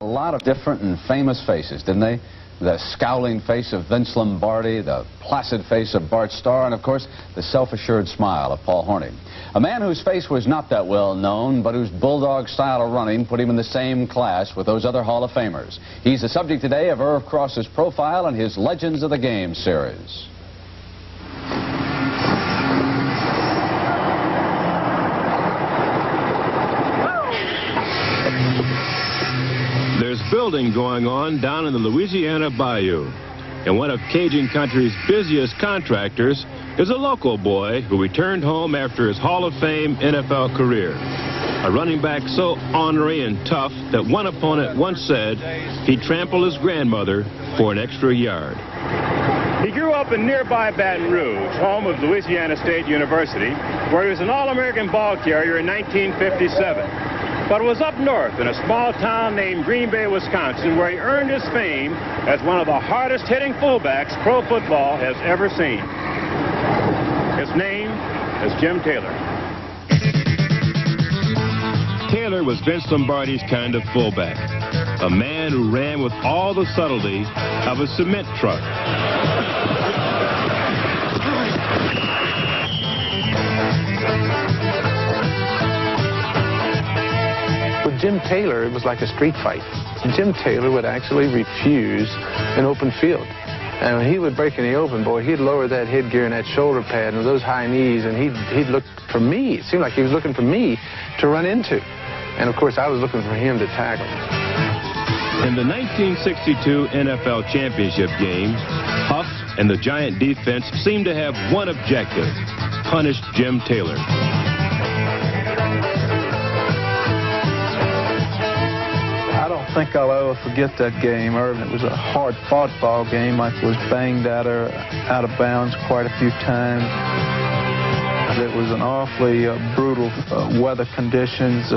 A lot of different and famous faces, didn't they? The scowling face of Vince Lombardi, the placid face of Bart Starr, and of course, the self-assured smile of Paul Horney. A man whose face was not that well known, but whose bulldog style of running put him in the same class with those other Hall of Famers. He's the subject today of Irv Cross's profile and his Legends of the Game series. There's building going on down in the Louisiana Bayou. And one of Cajun country's busiest contractors is a local boy who returned home after his Hall of Fame NFL career. A running back so ornery and tough that one opponent once said he'd trample his grandmother for an extra yard. He grew up in nearby Baton Rouge, home of Louisiana State University, where he was an All-American ball carrier in 1957. But it was up north in a small town named Green Bay, Wisconsin, where he earned his fame as one of the hardest-hitting fullbacks pro football has ever seen. His name is Jim Taylor. Taylor was Vince Lombardi's kind of fullback, a man who ran with all the subtlety of a cement truck. Jim Taylor, it was like a street fight. Jim Taylor would actually refuse an open field. And when he would break in the open, boy, he'd lower that headgear and that shoulder pad and those high knees, and he'd look for me. It seemed like he was looking for me to run into. And, of course, I was looking for him to tackle. In the 1962 NFL championship game, Huff and the Giant defense seemed to have one objective: punish Jim Taylor. I think I'll ever forget that game, Irv. It was a hard-fought ball game. I was banged out of bounds quite a few times. It was an awfully brutal weather conditions.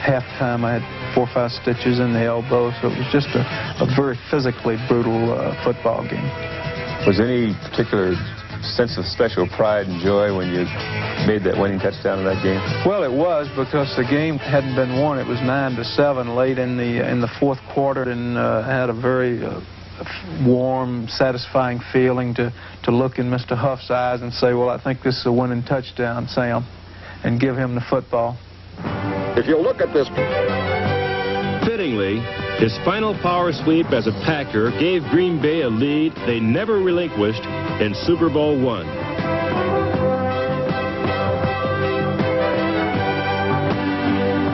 Halftime, I had 4 or 5 stitches in the elbow, so it was just a very physically brutal football game. Was there any particular sense of special pride and joy when you made that winning touchdown in that game? Well, it was, because the game hadn't been won. It was 9-7 late in the fourth quarter, and I had a very warm, satisfying feeling to look in Mr. Huff's eyes and say, well, I think this is a winning touchdown, Sam, and give him the football. If you look at this... Fittingly, his final power sweep as a Packer gave Green Bay a lead they never relinquished in Super Bowl I.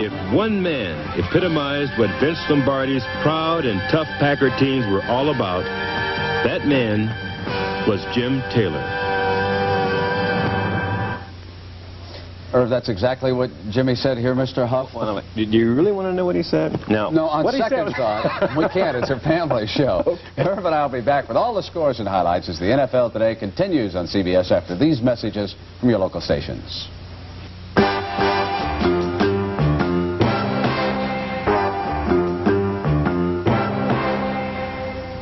If one man epitomized what Vince Lombardi's proud and tough Packer teams were all about, that man was Jim Taylor. Irv, that's exactly what Jimmy said here, Mr. Huff. Well, do you really want to know what he said? No. No, on second thought, we can't. It's a family show. Okay. Irv and I will be back with all the scores and highlights as the NFL Today continues on CBS after these messages from your local stations.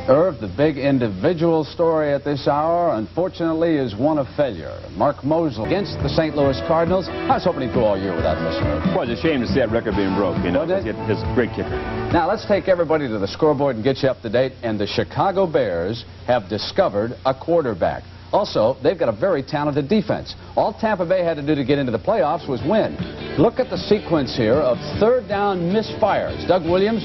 Irv, the big individual story at this hour, unfortunately, is one of failure. Mark Mosley against the St. Louis Cardinals. I was hoping he'd go all year without missing it. Well, it's a shame to see that record being broke. You know, his great kicker. Now, let's take everybody to the scoreboard and get you up to date. And the Chicago Bears have discovered a quarterback. Also, they've got a very talented defense. All Tampa Bay had to do to get into the playoffs was win. Look at the sequence here of third down misfires. Doug Williams,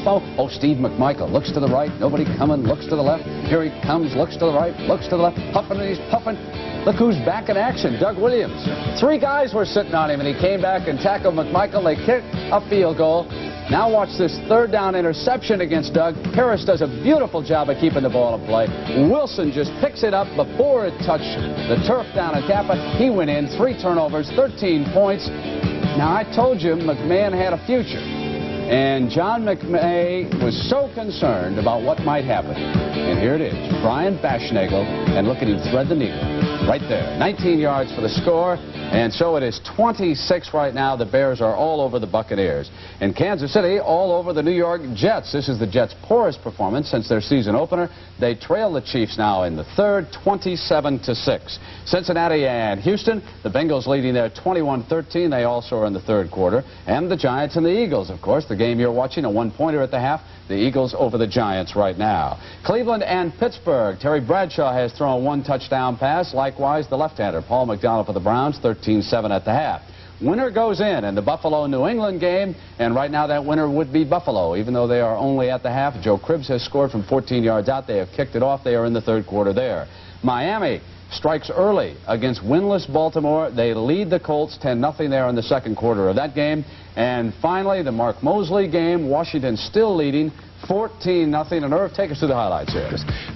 Steve McMichael looks to the right, nobody coming, looks to the left. Here he comes, looks to the right, looks to the left, puffing and he's puffing. Look who's back in action, Doug Williams. 3 guys were sitting on him, and he came back and tackled McMichael. They kicked a field goal. Now watch this third down interception against Doug. Harris does a beautiful job of keeping the ball in play. Wilson just picks it up before it touched the turf down in Tampa. He went in, 3 turnovers, 13 points. Now, I told you McMahon had a future. And John McMahon was so concerned about what might happen. And here it is, Brian Baschnagel, and look at him thread the needle. Right there, 19 yards for the score. And so it is 26 right now. The Bears are all over the Buccaneers. In Kansas City, all over the New York Jets. This is the Jets' poorest performance since their season opener. They trail the Chiefs now in the third, 27-6. Cincinnati and Houston, the Bengals leading there 21-13. They also are in the third quarter. And the Giants and the Eagles, of course. The game you're watching, a one-pointer at the half. The Eagles over the Giants right now. Cleveland and Pittsburgh. Terry Bradshaw has thrown one touchdown pass. Likewise, the left-hander, Paul McDonald for the Browns, 13-7 at the half. Winner goes in the Buffalo-New England game, and right now that winner would be Buffalo, even though they are only at the half. Joe Cribbs has scored from 14 yards out. They have kicked it off. They are in the third quarter there. Miami strikes early against winless Baltimore. They lead the Colts 10-0 there in the second quarter of that game. And finally, the Mark Mosley game. Washington still leading 14-0. And Irv, take us through the highlights here.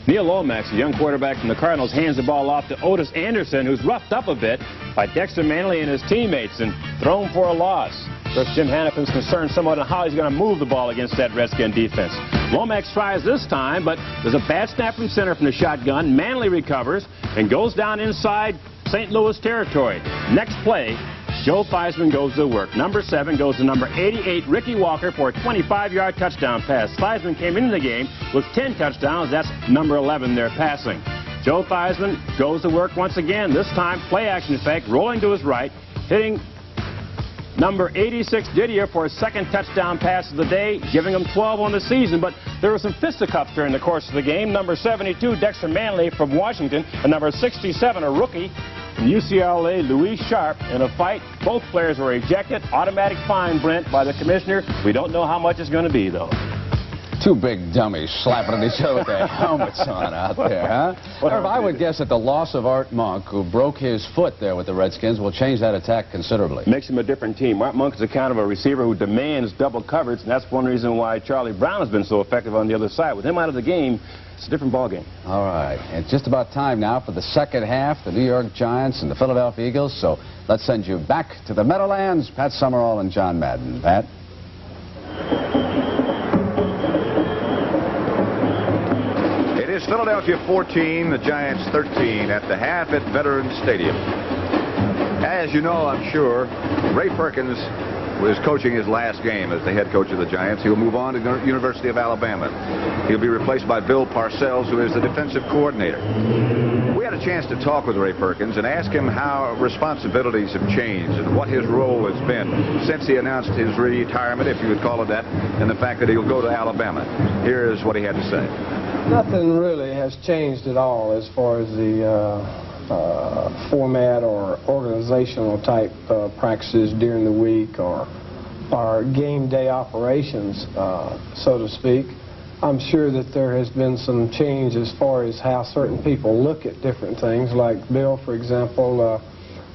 Neil Lomax, a young quarterback from the Cardinals, hands the ball off to Otis Anderson, who's roughed up a bit by Dexter Manley and his teammates and thrown for a loss. Of course, Jim Hannafin's concerned somewhat on how he's going to move the ball against that Redskin defense. Lomax tries this time, but there's a bad snap from center from the shotgun. Manley recovers and goes down inside St. Louis territory. Next play, Joe Theismann goes to work. Number 7 goes to number 88, Ricky Walker, for a 25-yard touchdown pass. Theismann came into the game with 10 touchdowns. That's number 11 there passing. Joe Theismann goes to work once again. This time, play-action effect, rolling to his right, hitting number 86, Didier, for his second touchdown pass of the day, giving him 12 on the season. But there were some fisticuffs during the course of the game. Number 72, Dexter Manley from Washington, and number 67, a rookie from UCLA, Louis Sharp, in a fight. Both players were ejected. Automatic fine, Brent, by the commissioner. We don't know how much it's going to be, though. Two big dummies slapping at each other with their helmets on out there, huh? Irv, I would guess that the loss of Art Monk, who broke his foot there with the Redskins, will change that attack considerably. Makes him a different team. Art Monk is a kind of a receiver who demands double coverage, and that's one reason why Charlie Brown has been so effective on the other side. With him out of the game, it's a different ballgame. All right. It's just about time now for the second half, the New York Giants and the Philadelphia Eagles. So let's send you back to the Meadowlands. Pat Summerall and John Madden. Pat? It is Philadelphia 14, the Giants 13 at the half at Veterans Stadium. As you know, I'm sure, Ray Perkins was coaching his last game as the head coach of the Giants. He'll move on to the University of Alabama. He'll be replaced by Bill Parcells, who is the defensive coordinator. We had a chance to talk with Ray Perkins and ask him how responsibilities have changed and what his role has been since he announced his retirement, if you would call it that, and the fact that he'll go to Alabama. Here is what he had to say. Nothing really has changed at all as far as the format or organizational type practices during the week or game day operations, so to speak. I'm sure that there has been some change as far as how certain people look at different things. Like Bill, for example,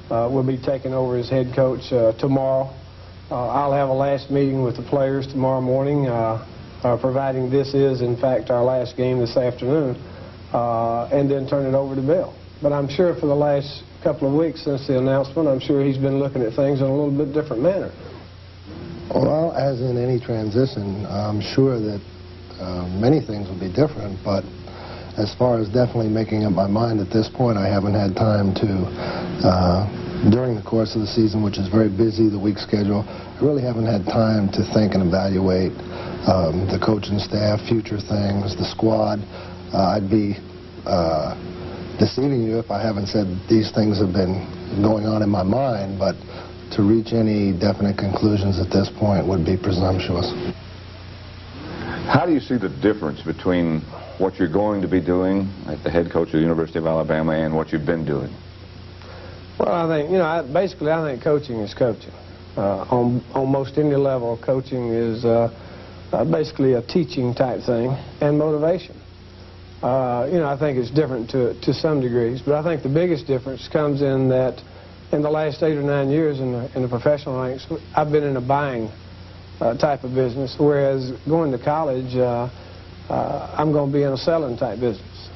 will be taking over as head coach tomorrow. I'll have a last meeting with the players tomorrow morning, providing this is, in fact, our last game this afternoon, and then turn it over to Bill. But I'm sure for the last couple of weeks since the announcement, I'm sure he's been looking at things in a little bit different manner. Well, as in any transition, I'm sure that many things will be different, but as far as definitely making up my mind at this point, I haven't had time to, during the course of the season, which is very busy, the week schedule, I really haven't had time to think and evaluate the coaching staff, future things, the squad. I'd be deceiving you if I haven't said these things have been going on in my mind, but to reach any definite conclusions at this point would be presumptuous. How do you see the difference between what you're going to be doing at the head coach of the University of Alabama and what you've been doing? Well, I think, basically I think coaching is coaching. On most any level, coaching is basically a teaching type thing and motivation. I think it's different to some degrees, but I think the biggest difference comes in that in the last 8 or 9 years in the professional ranks, I've been in a buying type of business, whereas going to college, I'm going to be in a selling type business.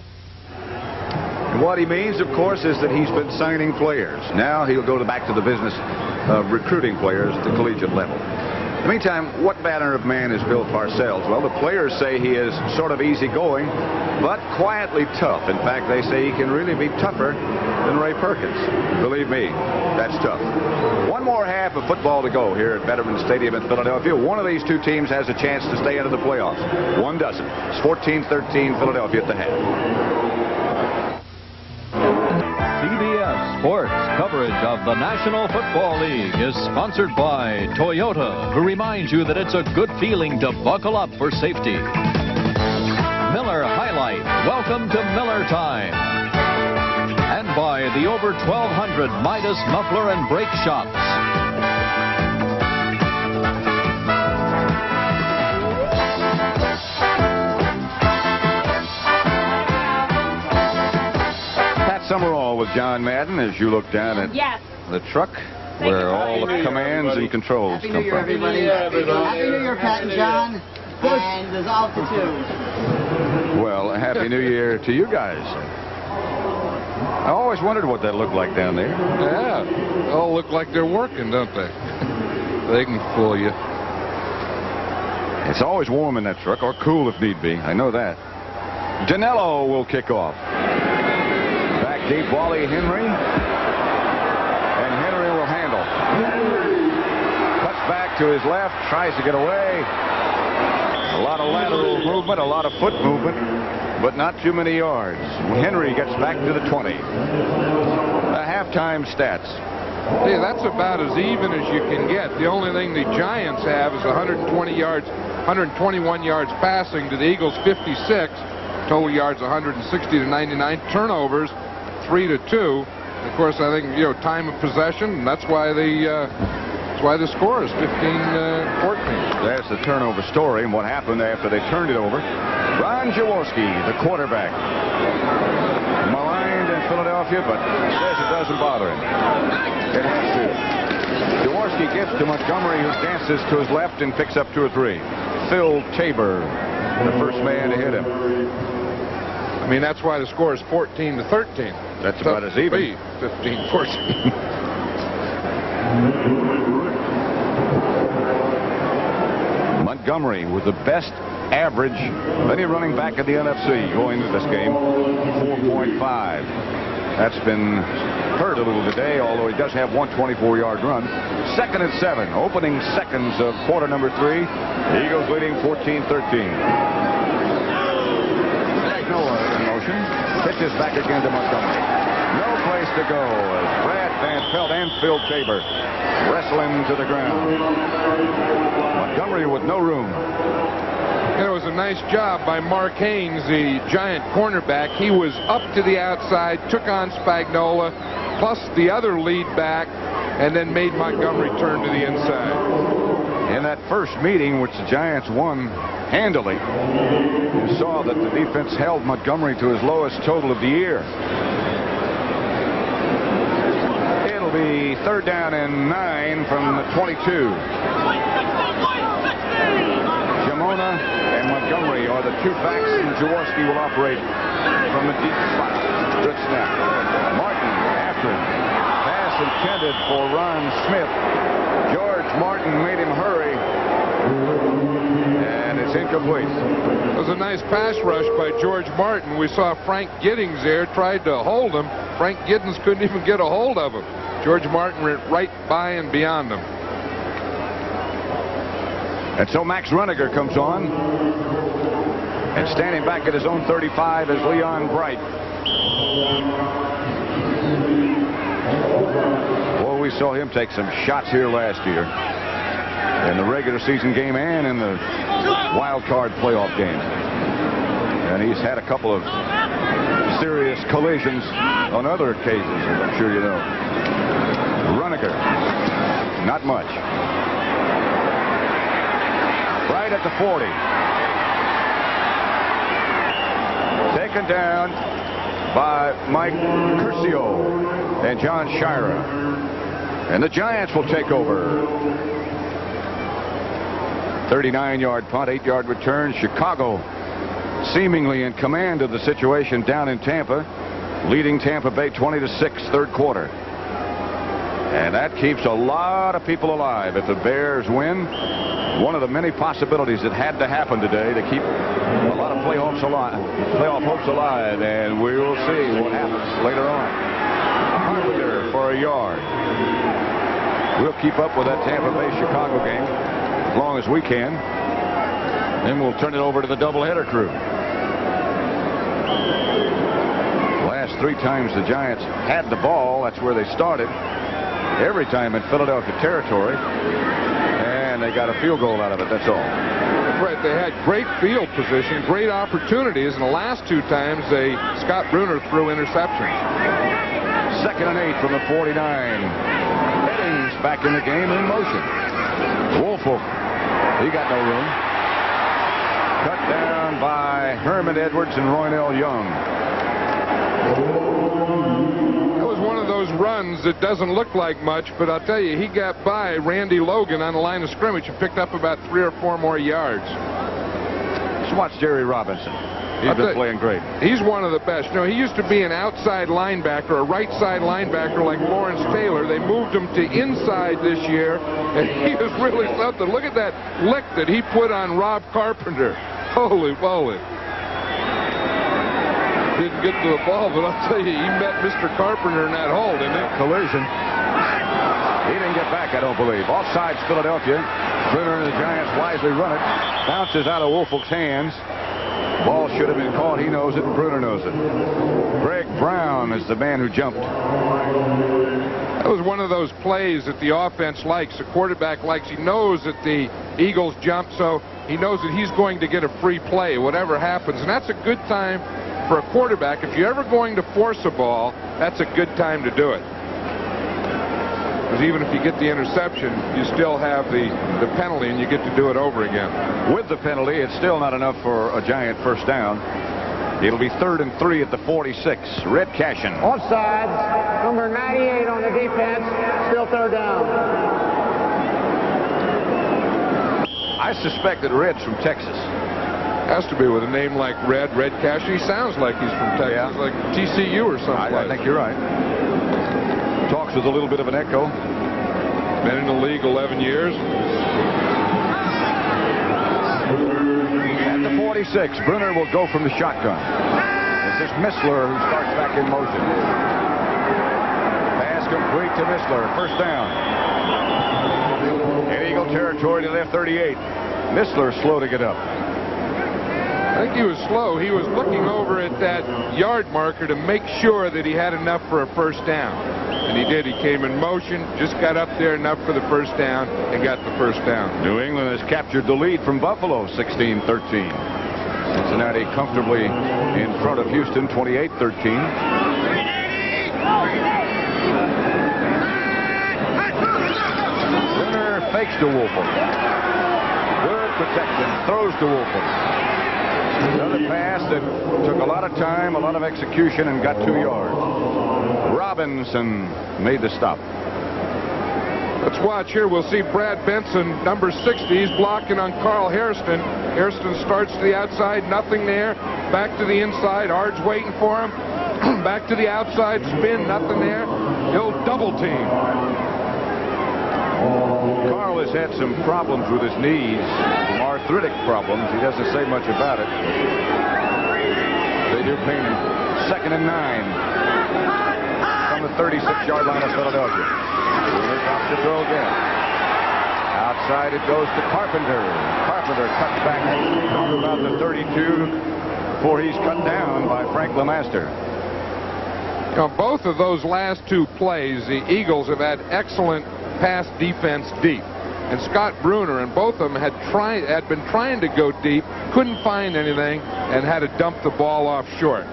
And what he means, of course, is that he's been signing players. Now he'll go back to the business of recruiting players at the collegiate level. In the meantime, what manner of man is Bill Parcells? Well, the players say he is sort of easygoing, but quietly tough. In fact, they say he can really be tougher than Ray Perkins. Believe me, that's tough. One more half of football to go here at Veterans Stadium in Philadelphia. One of these two teams has a chance to stay into the playoffs. One doesn't. It's 14-13 Philadelphia at the half. CBS Sports. Coverage of the National Football League is sponsored by Toyota, who reminds you that it's a good feeling to buckle up for safety. Miller Highlight, welcome to Miller Time. And by the over 1,200 Midas Muffler and Brake Shops. Summerall with John Madden as you look down at the truck where all the commands and controls Happy come New Year, from. everybody. Happy New Year, Pat and John. And there's all to two. Well, Happy New Year to you guys. I always wondered what that looked like down there. Yeah, they all look like they're working, don't they? They can fool you. It's always warm in that truck, or cool if need be. I know that. Janello will kick off. Deep Wally Henry, and Henry will handle. Cuts back to his left, tries to get away. A lot of lateral movement, a lot of foot movement, but not too many yards. Henry gets back to the 20. The halftime stats. Hey, that's about as even as you can get. The only thing the Giants have is 120 yards, 121 yards passing to the Eagles 56. Total yards 160 to 99. Turnovers 3-2. Of course, I think, time of possession, and that's why the score is 15-14. That's the turnover story and what happened after they turned it over. Ron Jaworski, the quarterback, maligned in Philadelphia, but says it doesn't bother him. It has to. Jaworski gets to Montgomery, who dances to his left and picks up 2 or 3. Phil Tabor, the first man to hit him. I mean, that's why the score is 14-13. That's about as even. 15-14. Montgomery with the best average of any running back in the NFC going into this game, 4.5. That's been hurt a little today, although he does have one 24-yard run. 2nd and 7, opening seconds of quarter number 3. The Eagles leading 14-13. Pitches back again to Montgomery. No place to go as Brad Van Pelt and Phil Tabor wrestle him to the ground. Montgomery with no room. It was a nice job by Mark Haynes, the Giant cornerback. He was up to the outside, took on Spagnola, plus the other lead back, and then made Montgomery turn to the inside. In that first meeting, which the Giants won handily, you saw that the defense held Montgomery to his lowest total of the year. It'll be 3rd down and 9 from the 22. Jamona and Montgomery are the 2 backs, and Jaworski will operate from the deep spot. Good snap. Martin after him. Pass intended for Ron Smith. George Martin made him hurry. And it's incomplete. It was a nice pass rush by George Martin. We saw Frank Giddings there, tried to hold him. Frank Giddings couldn't even get a hold of him. George Martin went right by and beyond him. And so Max Runniger comes on. And standing back at his own 35 is Leon Bright. Well, we saw him take some shots here last year. In the regular season game and in the wild card playoff game. And he's had a couple of serious collisions on other occasions, as I'm sure you know. Runniger, not much. Right at the 40. Taken down by Mike Curcio and John Shira. And the Giants will take over. 39-yard punt, 8-yard return. Chicago seemingly in command of the situation down in Tampa, leading Tampa Bay 20-6, 3rd quarter. And that keeps a lot of people alive. If the Bears win, one of the many possibilities that had to happen today to keep a lot of playoff hopes alive. And we will see what happens later on. Carpenter for a yard. We'll keep up with that Tampa Bay-Chicago game as long as we can. Then we'll turn it over to the doubleheader crew. Last last 3 times the Giants had the ball, that's where they started. Every time in Philadelphia territory. And they got a field goal out of it, that's all. That's right. They had great field position, great opportunities, and the last 2 times Scott Bruner threw interceptions. 2nd and 8 from the 49. Headings back in the game in motion. Woolfolk, he got no room. Cut down by Herman Edwards and Roynell Young. That was one of those runs that doesn't look like much, but I'll tell you, he got by Randy Logan on the line of scrimmage and picked up about 3 or 4 more yards. Just watch Jerry Robinson. He's been playing great. He's one of the best. You know, he used to be an outside linebacker, a right side linebacker like Lawrence Taylor. They moved him to inside this year, and he is really something. Look at that lick that he put on Rob Carpenter. Holy moly. Didn't get to the ball, but I'll tell you, he met Mr. Carpenter in that hole, didn't he? Collision. He didn't get back, I don't believe. Offsides, Philadelphia. Bruner and the Giants wisely run it. Bounces out of Woolfolk's hands. Ball should have been caught. He knows it, and Bruner knows it. Greg Brown is the man who jumped. That was one of those plays that the offense likes, the quarterback likes. He knows that the Eagles jump, so he knows that he's going to get a free play, whatever happens. And that's a good time for a quarterback. If you're ever going to force a ball, that's a good time to do it. Because even if you get the interception, you still have the penalty, and you get to do it over again. With the penalty, it's still not enough for a Giant first down. It'll be 3rd and 3 at the 46. Red Cashin. Offsides, number 98 on the defense, still 3rd down. I suspect that Red's from Texas. Has to be with a name like Red Cashin. He sounds like he's from Texas, like TCU or something. I think you're right. Talks with a little bit of an echo. Been in the league 11 years. At the 46, Bruner will go from the shotgun. This is Missler who starts back in motion. Pass complete to Missler. First down. In Eagle territory to their 38. Missler slow to get up. I think he was slow. He was looking over at that yard marker to make sure that he had enough for a first down. And he did. He came in motion, just got up there enough for the first down, and got the first down. New England has captured the lead from Buffalo, 16-13. Cincinnati comfortably in front of Houston, 28-13. Bruner fakes to Woolfolk. Good protection. Throws to Woolfolk. Another pass that took a lot of time, a lot of execution, and got 2 yards. Robinson made the stop. Let's watch here. We'll see Brad Benson, number 60. He's blocking on Carl Hairston. Hairston starts to the outside, nothing there. Back to the inside. Ard's waiting for him. Back to the outside, spin, nothing there. He'll double team. Carl has had some problems with his knees, some arthritic problems. He doesn't say much about it. They do pain him. 2nd and 9 from the 36-yard line of Philadelphia. Bruner drops the throw again. Outside it goes to Carpenter. Carpenter cuts back to about the 32 before he's cut down by Frank LeMaster. Now, both of those last 2 plays, the Eagles have had excellent pass defense deep. And Scott Bruner and both of them had been trying to go deep, couldn't find anything, and had to dump the ball off short.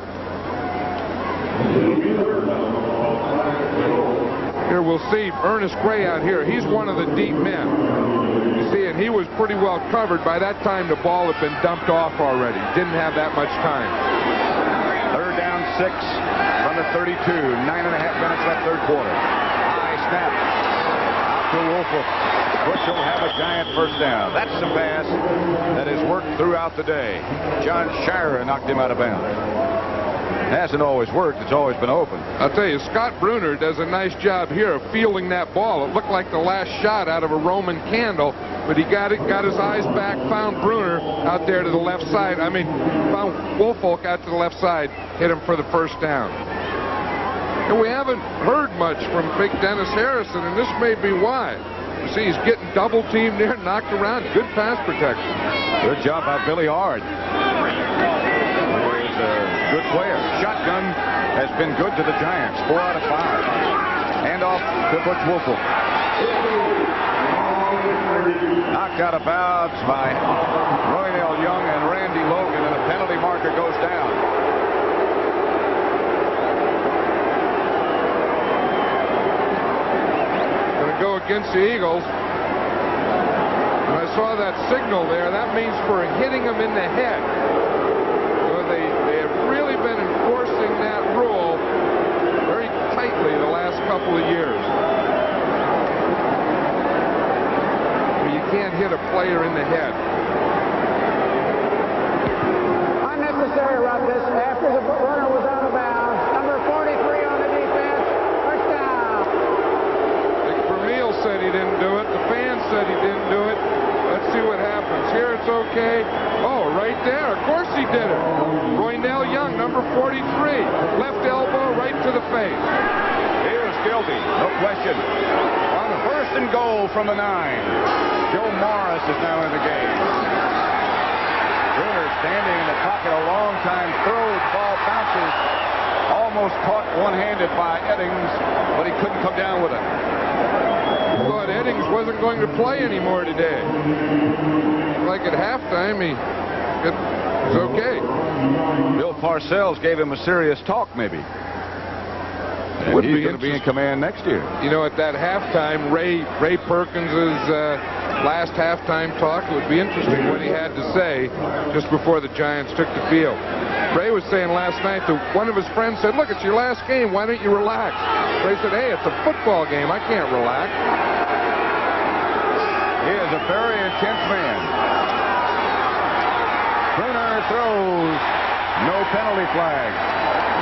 Here we'll see Ernest Gray out here. He's one of the deep men. You see, and he was pretty well covered. By that time, the ball had been dumped off already. Didn't have that much time. 3rd down 6 from the 32. 9.5 minutes left, 3rd quarter. High snap. To Woolfolk. Bush will have a Giant first down. That's the pass that has worked throughout the day. John Shira knocked him out of bounds. It hasn't always worked. It's always been open. I'll tell you, Scott Bruner does a nice job here of fielding that ball. It looked like the last shot out of a Roman candle, but he got it, got his eyes back, found Bruner out there to the left side. I mean, found Woolfolk out to the left side, hit him for the first down. And we haven't heard much from Big Dennis Harrison, and this may be why. You see, he's getting double teamed there, knocked around, good pass protection. Good job by Billy Ard. There's good player. Shotgun has been good to the Giants. 4 out of 5. Handoff to Butch Woolfolk. Knocked out of bounds by Roynell Young and Randy Logan, and a penalty marker goes down. Going to go against the Eagles. When I saw that signal there, that means for hitting them in the head. So they have really been enforcing that rule very tightly the last couple of years. Can't hit a player in the head. Unnecessary roughness after the runner was out of bounds. Number 43 on the defense. First down. Dick Vermeil said he didn't do it. The fans said he didn't do it. Let's see what happens. Here it's okay. Oh, right there. Of course he did it. Roynell Young, number 43. Left elbow right to the face. He was guilty. No question. On a 1st and goal from the 9. Joe Morris is now in the game. Bruner standing in the pocket a long time, throws, ball bounces, almost caught one-handed by Eddings, but he couldn't come down with it. I thought Eddings wasn't going to play anymore today. Like at halftime, it was okay. Bill Parcells gave him a serious talk, maybe. And Would he's be going to be in command next year. You know, at that halftime, Ray Perkins's last halftime talk, it would be interesting what he had to say just before the Giants took the field. Ray was saying last night that one of his friends said, "Look, it's your last game. Why don't you relax?" Ray said, "Hey, it's a football game. I can't relax." He is a very intense man. Bruner throws. No penalty flag.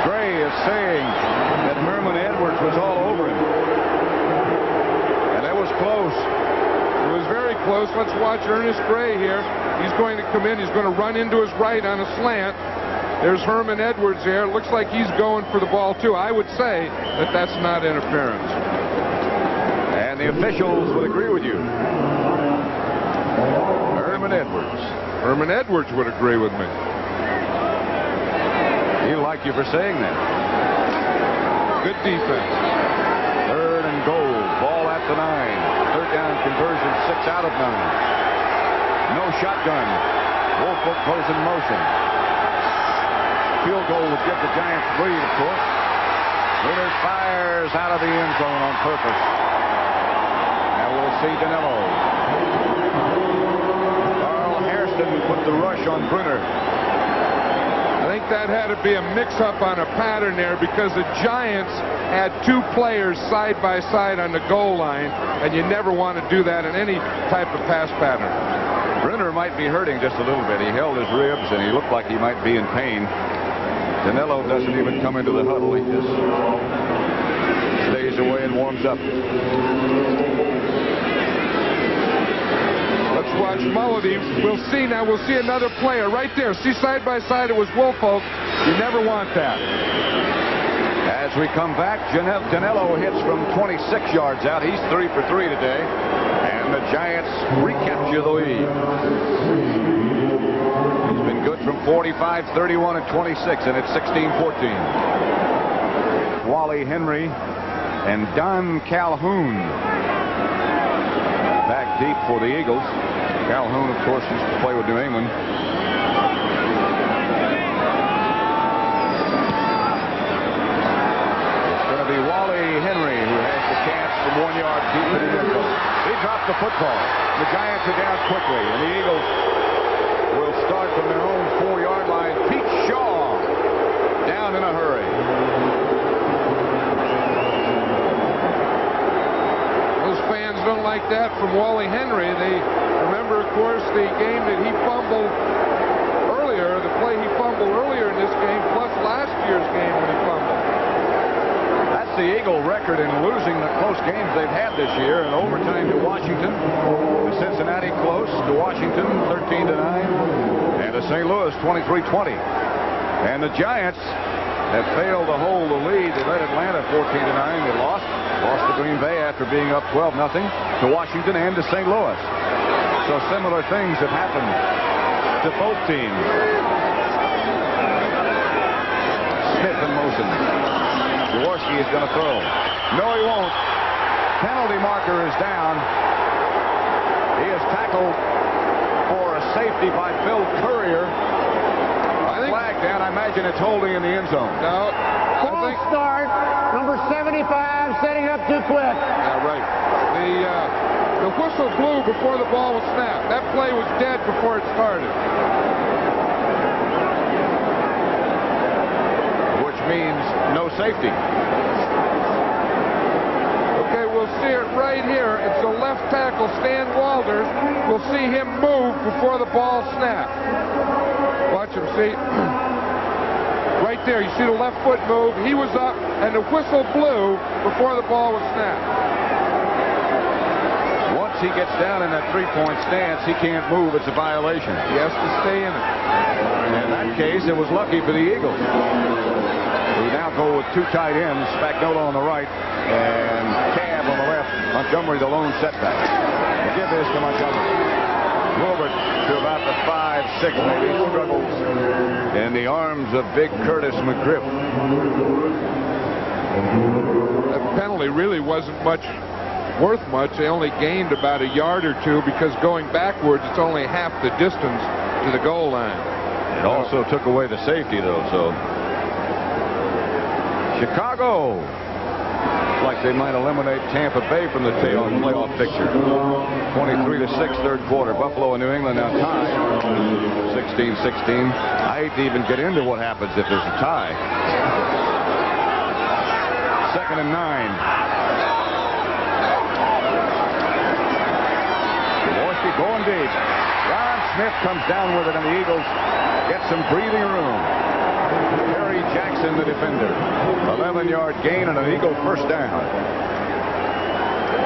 Gray is saying that Herman Edwards was all over him. And that was close. It was very close. Let's watch Ernest Gray here. He's going to come in. He's going to run into his right on a slant. There's Herman Edwards there. It looks like he's going for the ball, too. I would say that that's not interference. And the officials would agree with you. Herman Edwards. Herman Edwards would agree with me. He'll like you for saying that. Good defense. 3rd and goal. Ball at the 9. 3rd down conversion, 6 out of 9. No shotgun. Woolfolk goes in motion. Field goal would give the Giants the lead, of course. Bruner fires out of the end zone on purpose. And we'll see Danilo. Carl Hairston put the rush on Bruner. I think that had to be a mix-up on a pattern there because the Giants had 2 players side by side on the goal line, and you never want to do that in any type of pass pattern. Bruner might be hurting just a little bit. He held his ribs, and he looked like he might be in pain. Danilo doesn't even come into the huddle. He just stays away and warms up. Let's watch Mulledy. We'll see now. We'll see another player right there. See side by side it was Woolfolk. You never want that. As we come back, Danilo hits from 26 yards out. He's 3 for 3 today. And the Giants recapture the lead. He's been good from 45, 31, and 26, and it's 16-14. Wally Henry and Don Calhoun back deep for the Eagles. Calhoun, of course, used to play with New England. It's going to be Wally Henry who has the chance from 1 yard deep in the end zone. He dropped the football. The Giants are down quickly, and the Eagles will start from their own 4-yard line. Pete Shaw down in a hurry. Those fans don't like that from Wally Henry. They remember, of course, the game that he fumbled earlier, the play he fumbled earlier in this game, plus last year's game when he fumbled. That's the Eagle record in losing the close games they've had this year. An overtime to Washington, to Cincinnati close, to Washington 13-9, and to St. Louis 23-20. And the Giants have failed to hold the lead. They led Atlanta 14-9. They lost to Green Bay after being up 12-0 to Washington and to St. Louis. So similar things have happened to both teams. Smith in motion. Jaworski is going to throw. No, he won't. Penalty marker is down. He is tackled for a safety by Bill Courier. Flag down. I imagine it's holding in the end zone. No. False start. Number 75 setting up too quick. Yeah, right. The whistle blew before the ball was snapped. That play was dead before it started. Which means no safety. Okay, we'll see it right here. It's the left tackle, Stan Walters. We'll see him move before the ball snaps. Watch him, see. Right there, you see the left foot move. He was up, and the whistle blew before the ball was snapped. Once he gets down in that three-point stance, he can't move. It's a violation. He has to stay in it. In that case, it was lucky for the Eagles. We now go with two tight ends, Spagnola on the right and Cab on the left. Montgomery the lone setback. We'll give this to Montgomery. Wilbert to about the 5'6", maybe, struggles in the arms of big Curtis McGriff. That penalty really wasn't worth much. They only gained about a yard or two because going backwards, it's only half the distance to the goal line. It also took away the safety, though, so Chicago, like they might eliminate Tampa Bay from the playoff picture. 23-6, third quarter. Buffalo and New England now tied 16-16. I hate to even get into what happens if there's a tie. 2nd and 9. Jaworski going deep. Ron Smith comes down with it, and the Eagles get some breathing room. Terry Jackson, the defender. 11-yard gain and an Eagle first down.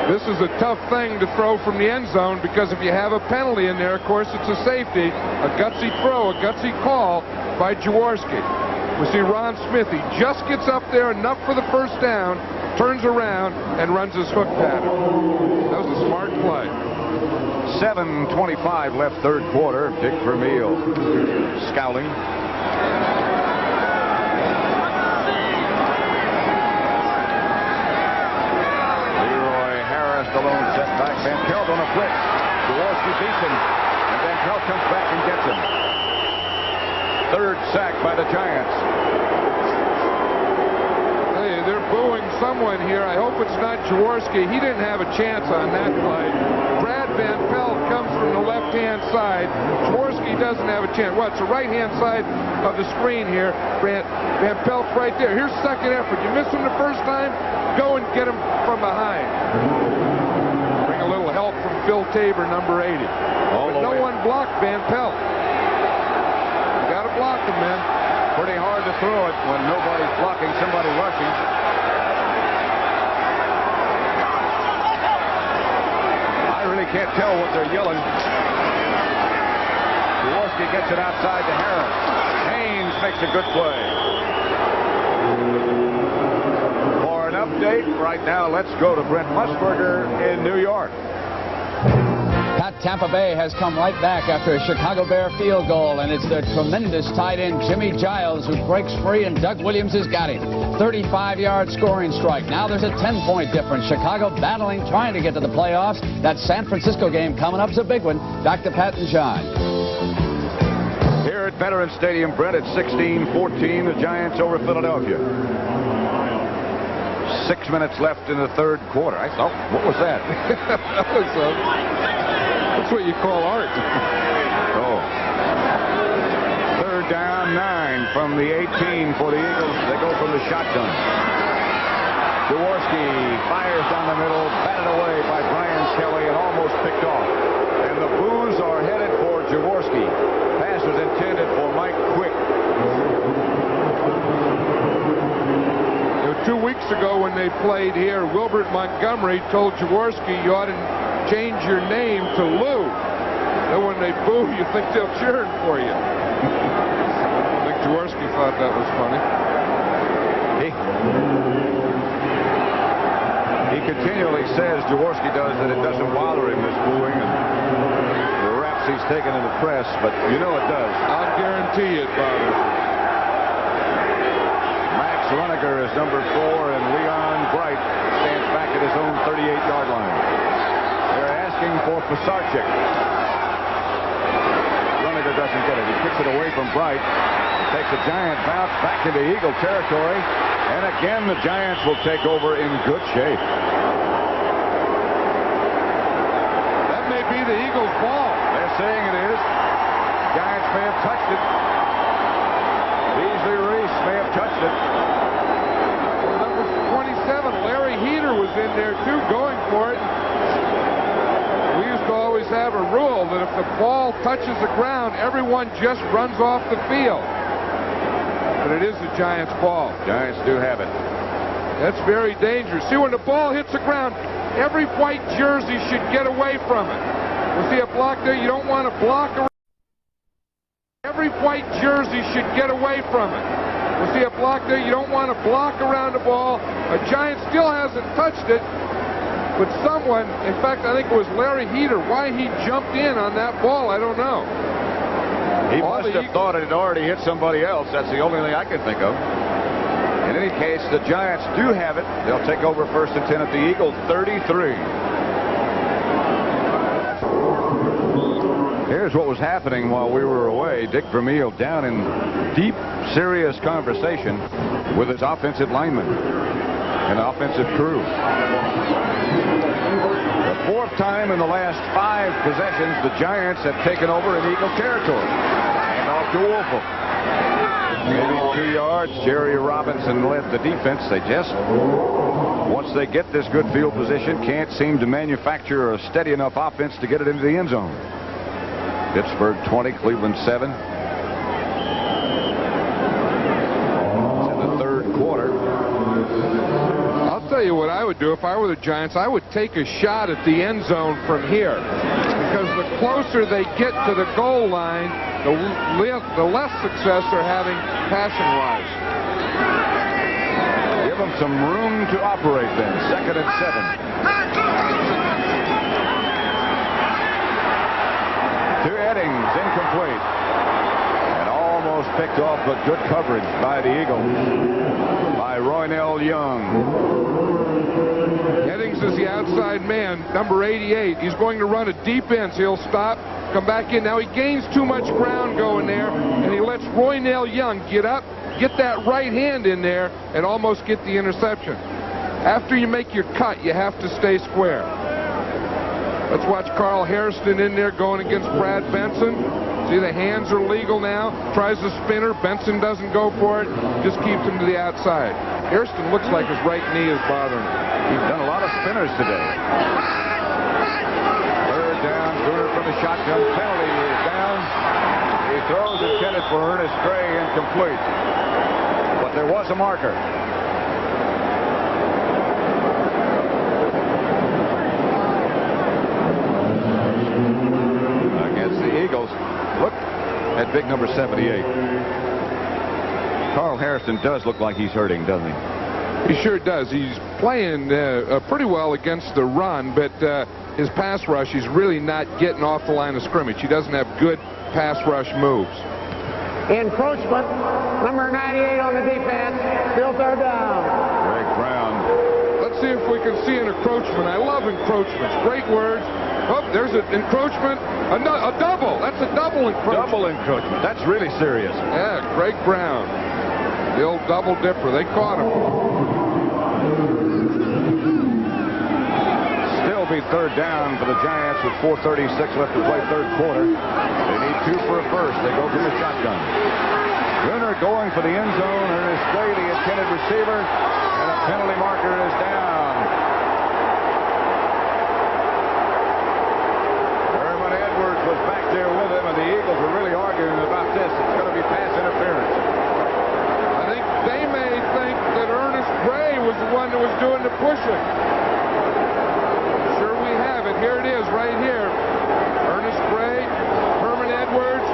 This is a tough thing to throw from the end zone because if you have a penalty in there, of course, it's a safety. A gutsy throw, a gutsy call by Jaworski. We see Ron Smith. He just gets up there enough for the first down, turns around, and runs his hook pattern. That was a smart play. 7:25 left third quarter. Dick Vermeil scouting. The lone setback. Van Pelt on a blitz. Jaworski beats him, and Van Pelt comes back and gets him. Third sack by the Giants. Hey, they're booing someone here. I hope it's not Jaworski. He didn't have a chance on that play. Brad Van Pelt comes from the left-hand side. Jaworski doesn't have a chance. Well, it's the right-hand side of the screen here. Van Pelt's right there. Here's second effort. You miss him the first time, go and get him from behind. Help from Phil Tabor, number 80. But no one blocked Van Pelt. You got to block him, man. Pretty hard to throw it when nobody's blocking somebody rushing. I really can't tell what they're yelling. Jaworski gets it outside to Harris. Haynes makes a good play. For an update right now, let's go to Brent Musburger in New York. Tampa Bay has come right back after a Chicago Bear field goal, and it's their tremendous tight end Jimmy Giles who breaks free, and Doug Williams has got him. 35-yard scoring strike. Now there's a 10-point difference. Chicago battling, trying to get to the playoffs. That San Francisco game coming up is a big one. Dr. Pat and John. Here at Veterans Stadium, Brent, it's 16-14. The Giants over Philadelphia. 6 minutes left in the third quarter. I thought, what was that? That was that's what you call art. Oh. Third down, 9 from the 18 for the Eagles. They go from the shotgun. Jaworski fires down the middle, batted away by Brian Kelly and almost picked off. And the boos are headed for Jaworski. Pass was intended for Mike Quick. 2 weeks ago when they played here, Wilbert Montgomery told Jaworski you ought to change your name to Lou. And when they boo, you think they'll cheer for you. I think Jaworski thought that was funny. He continually says, Jaworski does, that it doesn't bother him, this booing and the raps he's taken in the press, but you know it does. I'll guarantee it bothers him. Runiger is number 4, and Leon Bright stands back at his own 38-yard line. They're asking for Pisarcik. Runiger doesn't get it. He kicks it away from Bright. Takes a giant bounce back into Eagle territory. And again, the Giants will take over in good shape. That may be the Eagles' ball. They're saying it is. Giants may have touched it. Beasley Reese may have touched it. Number 27, Larry Heater, was in there too, going for it. We used to always have a rule that if the ball touches the ground, everyone just runs off the field. But it is the Giants' ball. Giants do have it. That's very dangerous. See, when the ball hits the ground, every white jersey should get away from it. You see a block there? You don't want to block around. Every white jersey should get away from it. You see a block there? You don't want to block around the ball. A Giant still hasn't touched it. But someone, in fact, I think it was Larry Heater, why he jumped in on that ball, I don't know. He must have thought it had already hit somebody else. That's the only thing I can think of. In any case, the Giants do have it. They'll take over 1st and 10 at the Eagle 33. Here's what was happening while we were away. Dick Vermeil down in deep, serious conversation with his offensive lineman and offensive crew. The 4th time in the last 5 possessions, the Giants have taken over in Eagle territory. And off to Wolfel. Maybe 2 yards. Jerry Robinson led the defense. They just, once they get this good field position, can't seem to manufacture a steady enough offense to get it into the end zone. Pittsburgh 20, Cleveland 7. It's in the 3rd quarter. I'll tell you what I would do if I were the Giants. I would take a shot at the end zone from here, because the closer they get to the goal line, the less success they're having passing-wise. Give them some room to operate then. 2nd and 7. To Eddings, incomplete. And almost picked off, but good coverage by the Eagles. By Roynell Young. Eddings is the outside man, number 88. He's going to run a deep end. So he'll stop, come back in. Now he gains too much ground going there, and he lets Roynell Young get up, get that right hand in there, and almost get the interception. After you make your cut, you have to stay square. Let's watch Carl Hairston in there going against Brad Benson. See, the hands are legal now. Tries the spinner. Benson doesn't go for it. Just keeps him to the outside. Hairston looks like his right knee is bothering him. He's done a lot of spinners today. 3rd down. Bruner from the shotgun. Penalty is down. He throws intended for Ernest Gray, incomplete. But there was a marker. Eagles. Look at big number 78. Carl Hairston does look like he's hurting, doesn't he? He sure does. He's playing pretty well against the run, but his pass rush, he's really not getting off the line of scrimmage. He doesn't have good pass rush moves. Encroachment, number 98 on the defense. Still 3rd down. Greg Brown. Let's see if we can see an encroachment. I love encroachments. Great words. Oh, there's an encroachment. A double. That's a double encroachment. Double encroachment. That's really serious. Yeah, Greg Brown. The old double dipper. They caught him. Still be 3rd down for the Giants with 4:36 left to play 3rd quarter. They need 2 for a first. They go from the shotgun. Bruner going for the end zone. Ernest Gray, the intended receiver. And a penalty marker is down. Was back there with him, and the Eagles are really arguing about this. It's going to be pass interference. I think they may think that Ernest Gray was the one that was doing the pushing. Sure we have it. Here it is, right here. Ernest Gray, Herman Edwards,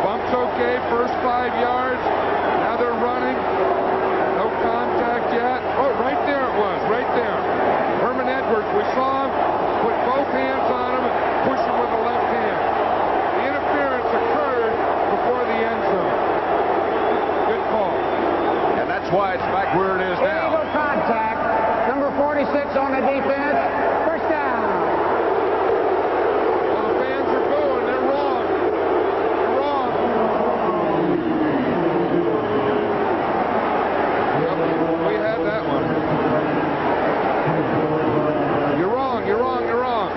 bumps okay, first 5 yards. Now they're running. No contact yet. Oh, right there it was, right there. Herman Edwards, we saw him put both hands on him and push him with the left hand. The interference occurred before the end zone. Good call. And that's why it's back where it is now. Illegal contact. Number 46 on the defense. First down. Well, the fans are booing. They're wrong. They're wrong. Yep, we had that one. You're wrong. You're wrong. You're wrong.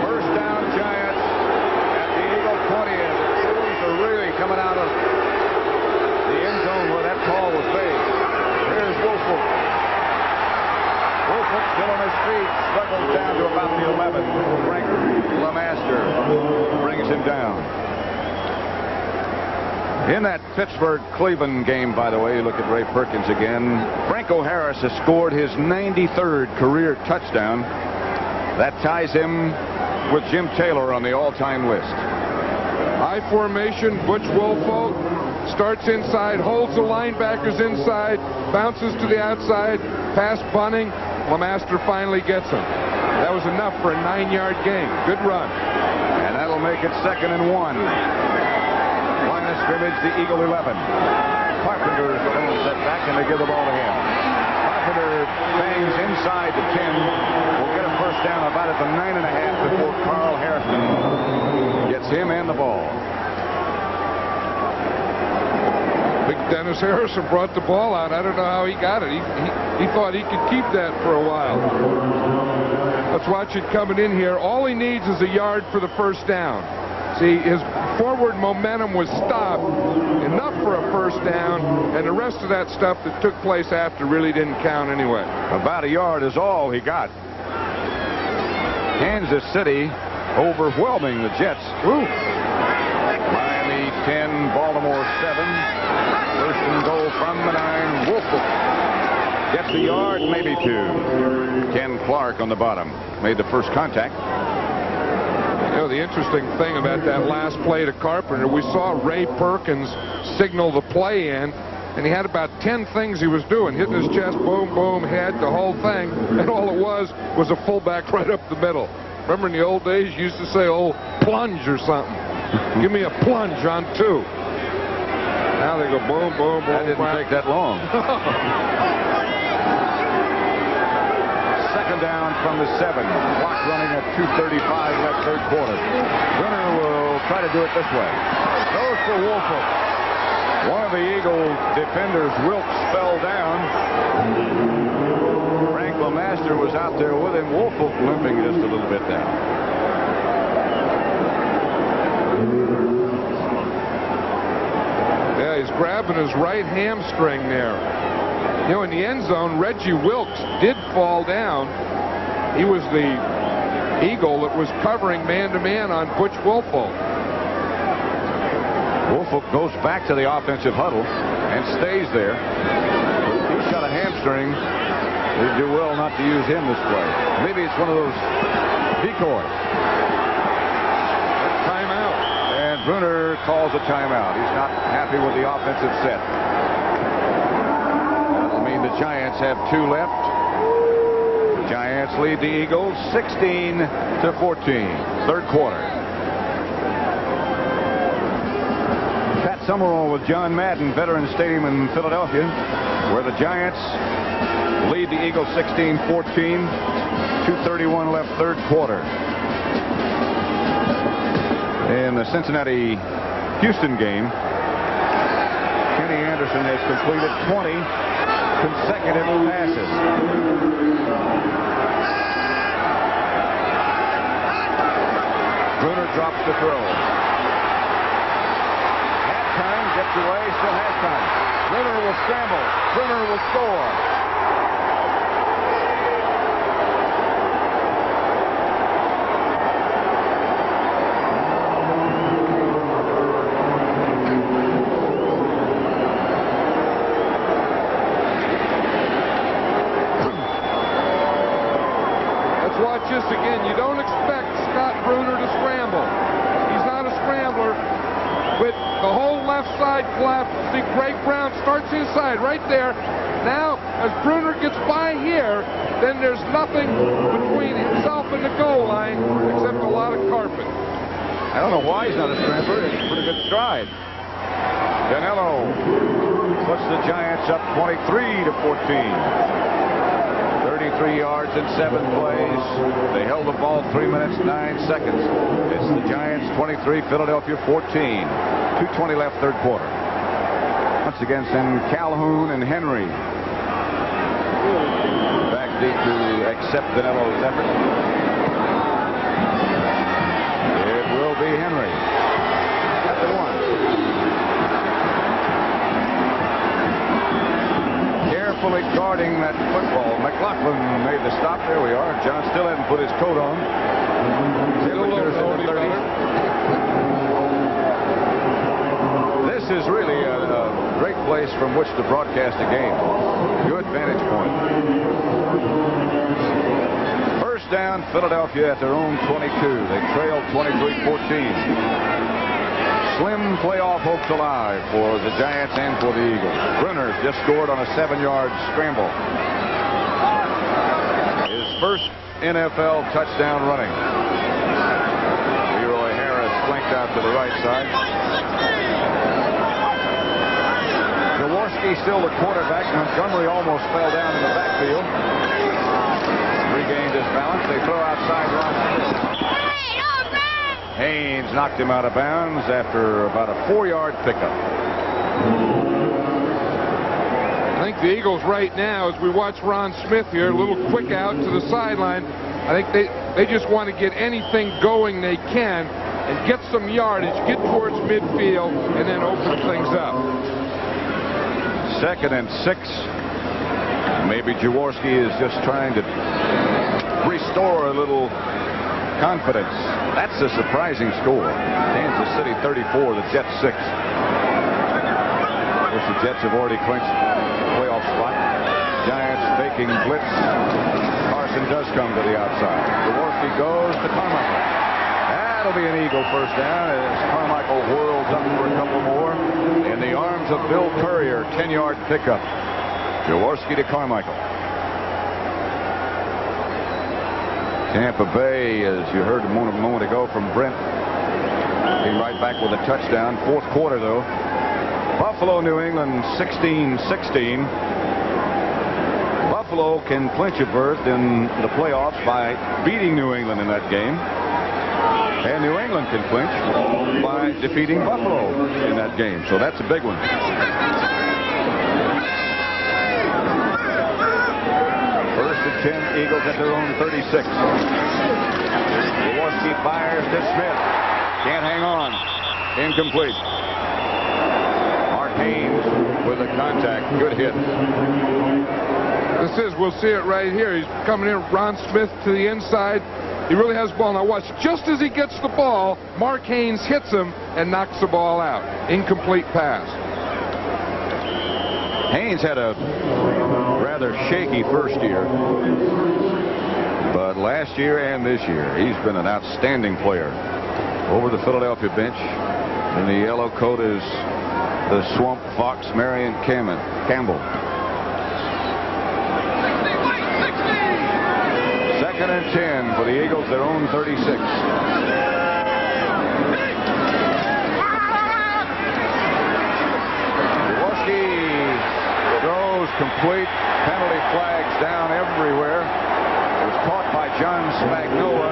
First down, Giants at the Eagle 20. And the Steelers are really coming out of the end zone where that call was made. Here's Woolfolk. Woolfolk still on his feet. Struggles down to about the 11. Frank LeMaster brings him down. In that Pittsburgh-Cleveland game, by the way, you look at Ray Perkins again. Franco Harris has scored his 93rd career touchdown. That ties him with Jim Taylor on the all-time list. High formation, Butch Woolfolk starts inside, holds the linebackers inside, bounces to the outside, pass bunting. LeMaster finally gets him. That was enough for a 9-yard gain. Good run. And that'll make it 2nd and 1. Line of scrimmage, the Eagle 11. Carpenter is the one set back, and they give the ball to him. Carpenter bangs inside the 10. Will get a first down about at the 9.5 before Carl Harrison gets him and the ball. Big Dennis Harrison brought the ball out. I don't know how he got it. He thought he could keep that for a while. Let's watch it coming in here. All he needs is a yard for the first down. See, his forward momentum was stopped enough for a first down, and the rest of that stuff that took place after really didn't count anyway. About a yard is all he got. Kansas City overwhelming the Jets. Woo. Miami 10, Baltimore 7. First and goal from the 9. Woolfolk gets the yard, maybe 2. Ken Clark on the bottom made the first contact. You know, the interesting thing about that last play to Carpenter, we saw Ray Perkins signal the play in, and he had about 10 things he was doing, hitting his chest, boom, boom, head, the whole thing, and all it was a fullback right up the middle. Remember in the old days, you used to say, oh, plunge or something. Give me a plunge on 2. Now they go boom, boom, boom. That didn't take that long. Second down from the 7. Clock running at 2:35 left, third quarter. Winner will try to do it this way. Goes for Woolfolk. One of the Eagle defenders, Wilkes, fell down. Frank LeMaster was out there with him. Woolfolk limping just a little bit down. Yeah, he's grabbing his right hamstring there. You know, in the end zone, Reggie Wilkes did fall down. He was the Eagle that was covering man-to-man on Butch Woolfolk. Woolfolk goes back to the offensive huddle and stays there. He's got a hamstring. They'd do well not to use him this play. Maybe it's one of those decoys. Timeout. And Bruner calls a timeout. He's not happy with the offensive set. That'll mean the Giants have 2 left. The Giants lead the Eagles 16-14. Third quarter. Pat Summerall with John Madden, Veterans Stadium in Philadelphia, where the Giants lead the Eagles 16-14. 2:31 left, third quarter. In the Cincinnati-Houston game, Kenny Anderson has completed 20 consecutive passes. Bruner drops the throw. Halftime, gets away, still has time. Bruner will scramble. Bruner will score. Watch this again. You don't expect Scott Bruner to scramble. He's not a scrambler. But the whole left side collapse. See, Greg Brown starts inside right there. Now, as Bruner gets by here, then there's nothing between himself and the goal line except a lot of carpet. I don't know why he's not a scrambler. It's a pretty good stride. Danilo puts the Giants up 23-14. 33 yards in 7 plays. They held the ball 3 minutes, 9 seconds. It's the Giants 23, Philadelphia 14. 2:20 left, third quarter. Once again, send Calhoun and Henry back deep to accept Danilo's effort. It will be Henry at the 1. Carefully guarding that football. McLaughlin made the stop. There we are. John still hadn't put his coat on. This is really a great place from which to broadcast a game. Good vantage point. First down, Philadelphia at their own 22. They trailed 23-14. Slim playoff hopes alive for the Giants and for the Eagles. Brunner's just scored on a 7-yard scramble. His first NFL touchdown running. Leroy Harris flanked out to the right side. Jaworski still the quarterback. Montgomery almost fell down in the backfield. Regained his balance. They throw outside Ron Smith. Haynes knocked him out of bounds after about a 4-yard pickup. I think the Eagles right now, as we watch Ron Smith here, a little quick out to the sideline, I think they just want to get anything going they can and get some yardage, get towards midfield, and then open things up. 2nd and 6. Maybe Jaworski is just trying to restore a little confidence. That's a surprising score. Kansas City 34, the Jets 6. Of course, the Jets have already clinched the playoff spot. Giants faking blitz. Carson does come to the outside. Jaworski goes to Carmichael. That'll be an Eagle first down as Carmichael whirls up for a couple more. In the arms of Bill Courier, 10-yard pickup. Jaworski to Carmichael. Tampa Bay, as you heard a moment ago from Brent, came right back with a touchdown. Fourth quarter, though. Buffalo, New England, 16-16. Buffalo can clinch a berth in the playoffs by beating New England in that game. And New England can clinch by defeating Buffalo in that game. So that's a big one. First and 10, Eagles at their own 36. Jaworski fires to Smith. Can't hang on. Incomplete. Mark Haynes with a contact. Good hit. We'll see it right here. He's coming in, Ron Smith to the inside. He really has the ball. Now watch, just as he gets the ball, Mark Haynes hits him and knocks the ball out. Incomplete pass. Haynes had a rather shaky first year, but last year and this year he's been an outstanding player. Over the Philadelphia bench in the yellow coat is the Swamp Fox, Marion Campbell. 2nd and 10 for the Eagles, their own 36. Throws complete. Penalty flags down everywhere. It was caught by John Spagnola.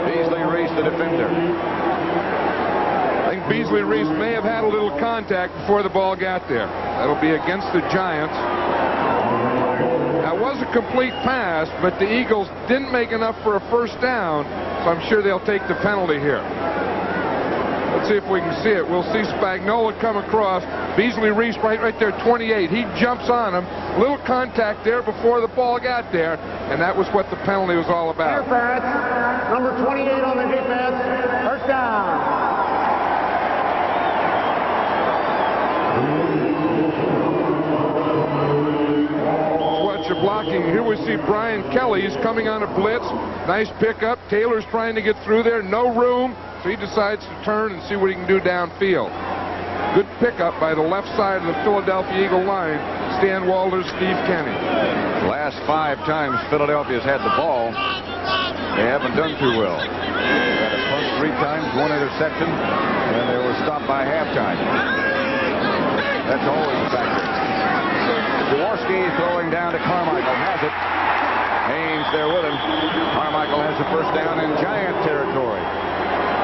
Beasley Reese, the defender. I think Beasley Reese may have had a little contact before the ball got there. That'll be against the Giants. That was a complete pass, but the Eagles didn't make enough for a first down, so I'm sure they'll take the penalty here. Let's see if we can see it. We'll see Spagnola come across. Beasley Reese right there, 28. He jumps on him. Little contact there before the ball got there, and that was what the penalty was all about. Interference. Number 28 on the defense. First down. Watch your blocking. Here we see Brian Kelly. He's coming on a blitz. Nice pickup. Taylor's trying to get through there. No room. So he decides to turn and see what he can do downfield. Good pickup by the left side of the Philadelphia Eagle line. Stan Walters, Steve Kenny. Last 5 times Philadelphia's had the ball, they haven't done too well. They had a punt 3 times, 1 interception, and they were stopped by halftime. That's always a factor. Jaworski throwing down to Carmichael. Has it. Haynes there with him. Carmichael has the first down in Giant territory.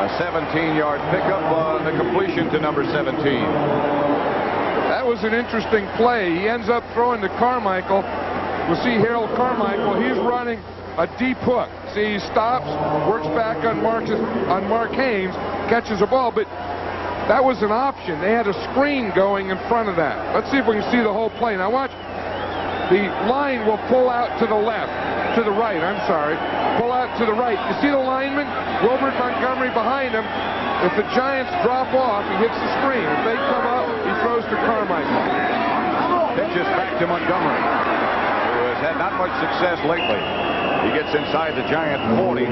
A 17-yard pickup on the completion to number 17. That was an interesting play. He ends up throwing to Carmichael. We'll see Harold Carmichael. He's running a deep hook. See, he stops, works back on Mark Haynes, catches a ball, but that was an option. They had a screen going in front of that. Let's see if we can see the whole play. Now watch. The line will pull out to the left, to the right, I'm sorry. Pull out to the right. You see the lineman? Wilbert Montgomery behind him. If the Giants drop off, he hits the screen. If they come up, he throws to Carmichael. Pitches back to Montgomery, who has had not much success lately. He gets inside the Giant 40.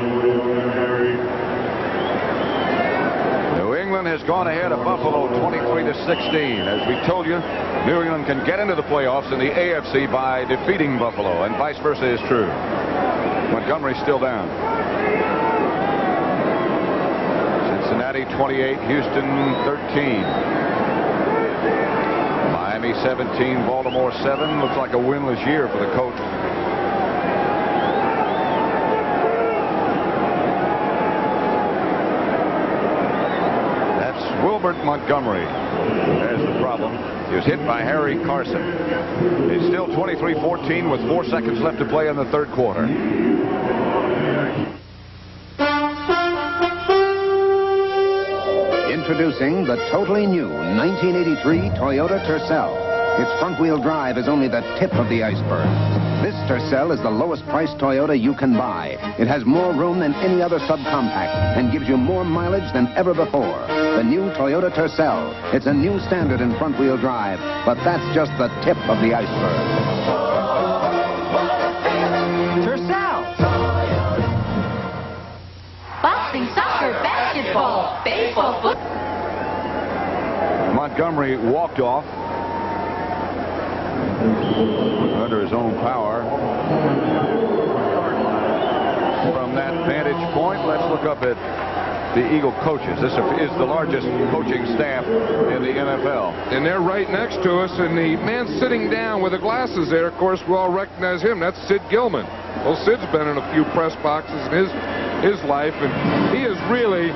New England has gone ahead of Buffalo 23-16. As we told you, New England can get into the playoffs in the AFC by defeating Buffalo, and vice versa is true. Montgomery's still down. Cincinnati 28, Houston 13. Miami 17, Baltimore 7. Looks like a winless year for the coach. Wilbert Montgomery has the problem. He was hit by Harry Carson. It's still 23-14 with 4 seconds left to play in the third quarter. Introducing the totally new 1983 Toyota Tercel. Its front-wheel drive is only the tip of the iceberg. This Tercel is the lowest-priced Toyota you can buy. It has more room than any other subcompact and gives you more mileage than ever before. The new Toyota Tercel. It's a new standard in front-wheel drive, but that's just the tip of the iceberg. Tercel. Boxing, soccer, basketball, baseball, football. Montgomery walked off under his own power. From that vantage point, let's look up at the Eagle coaches. This is the largest coaching staff in the NFL. And they're right next to us, and the man sitting down with the glasses there, of course, we all recognize him. That's Sid Gilman. Well, Sid's been in a few press boxes in his life, and he is really,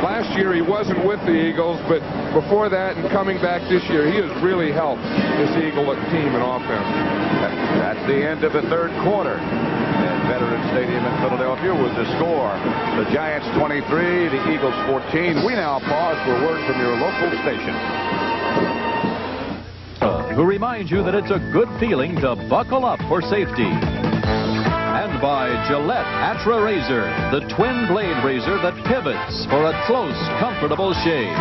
last year he wasn't with the Eagles, but before that and coming back this year, he has really helped this Eagle team in offense. That's the end of the third quarter. Veterans Stadium in Philadelphia with the score. The Giants 23, the Eagles 14. We now pause for word from your local station. Who reminds you that it's a good feeling to buckle up for safety. And by Gillette Atra Razor, the twin blade razor that pivots for a close, comfortable shave.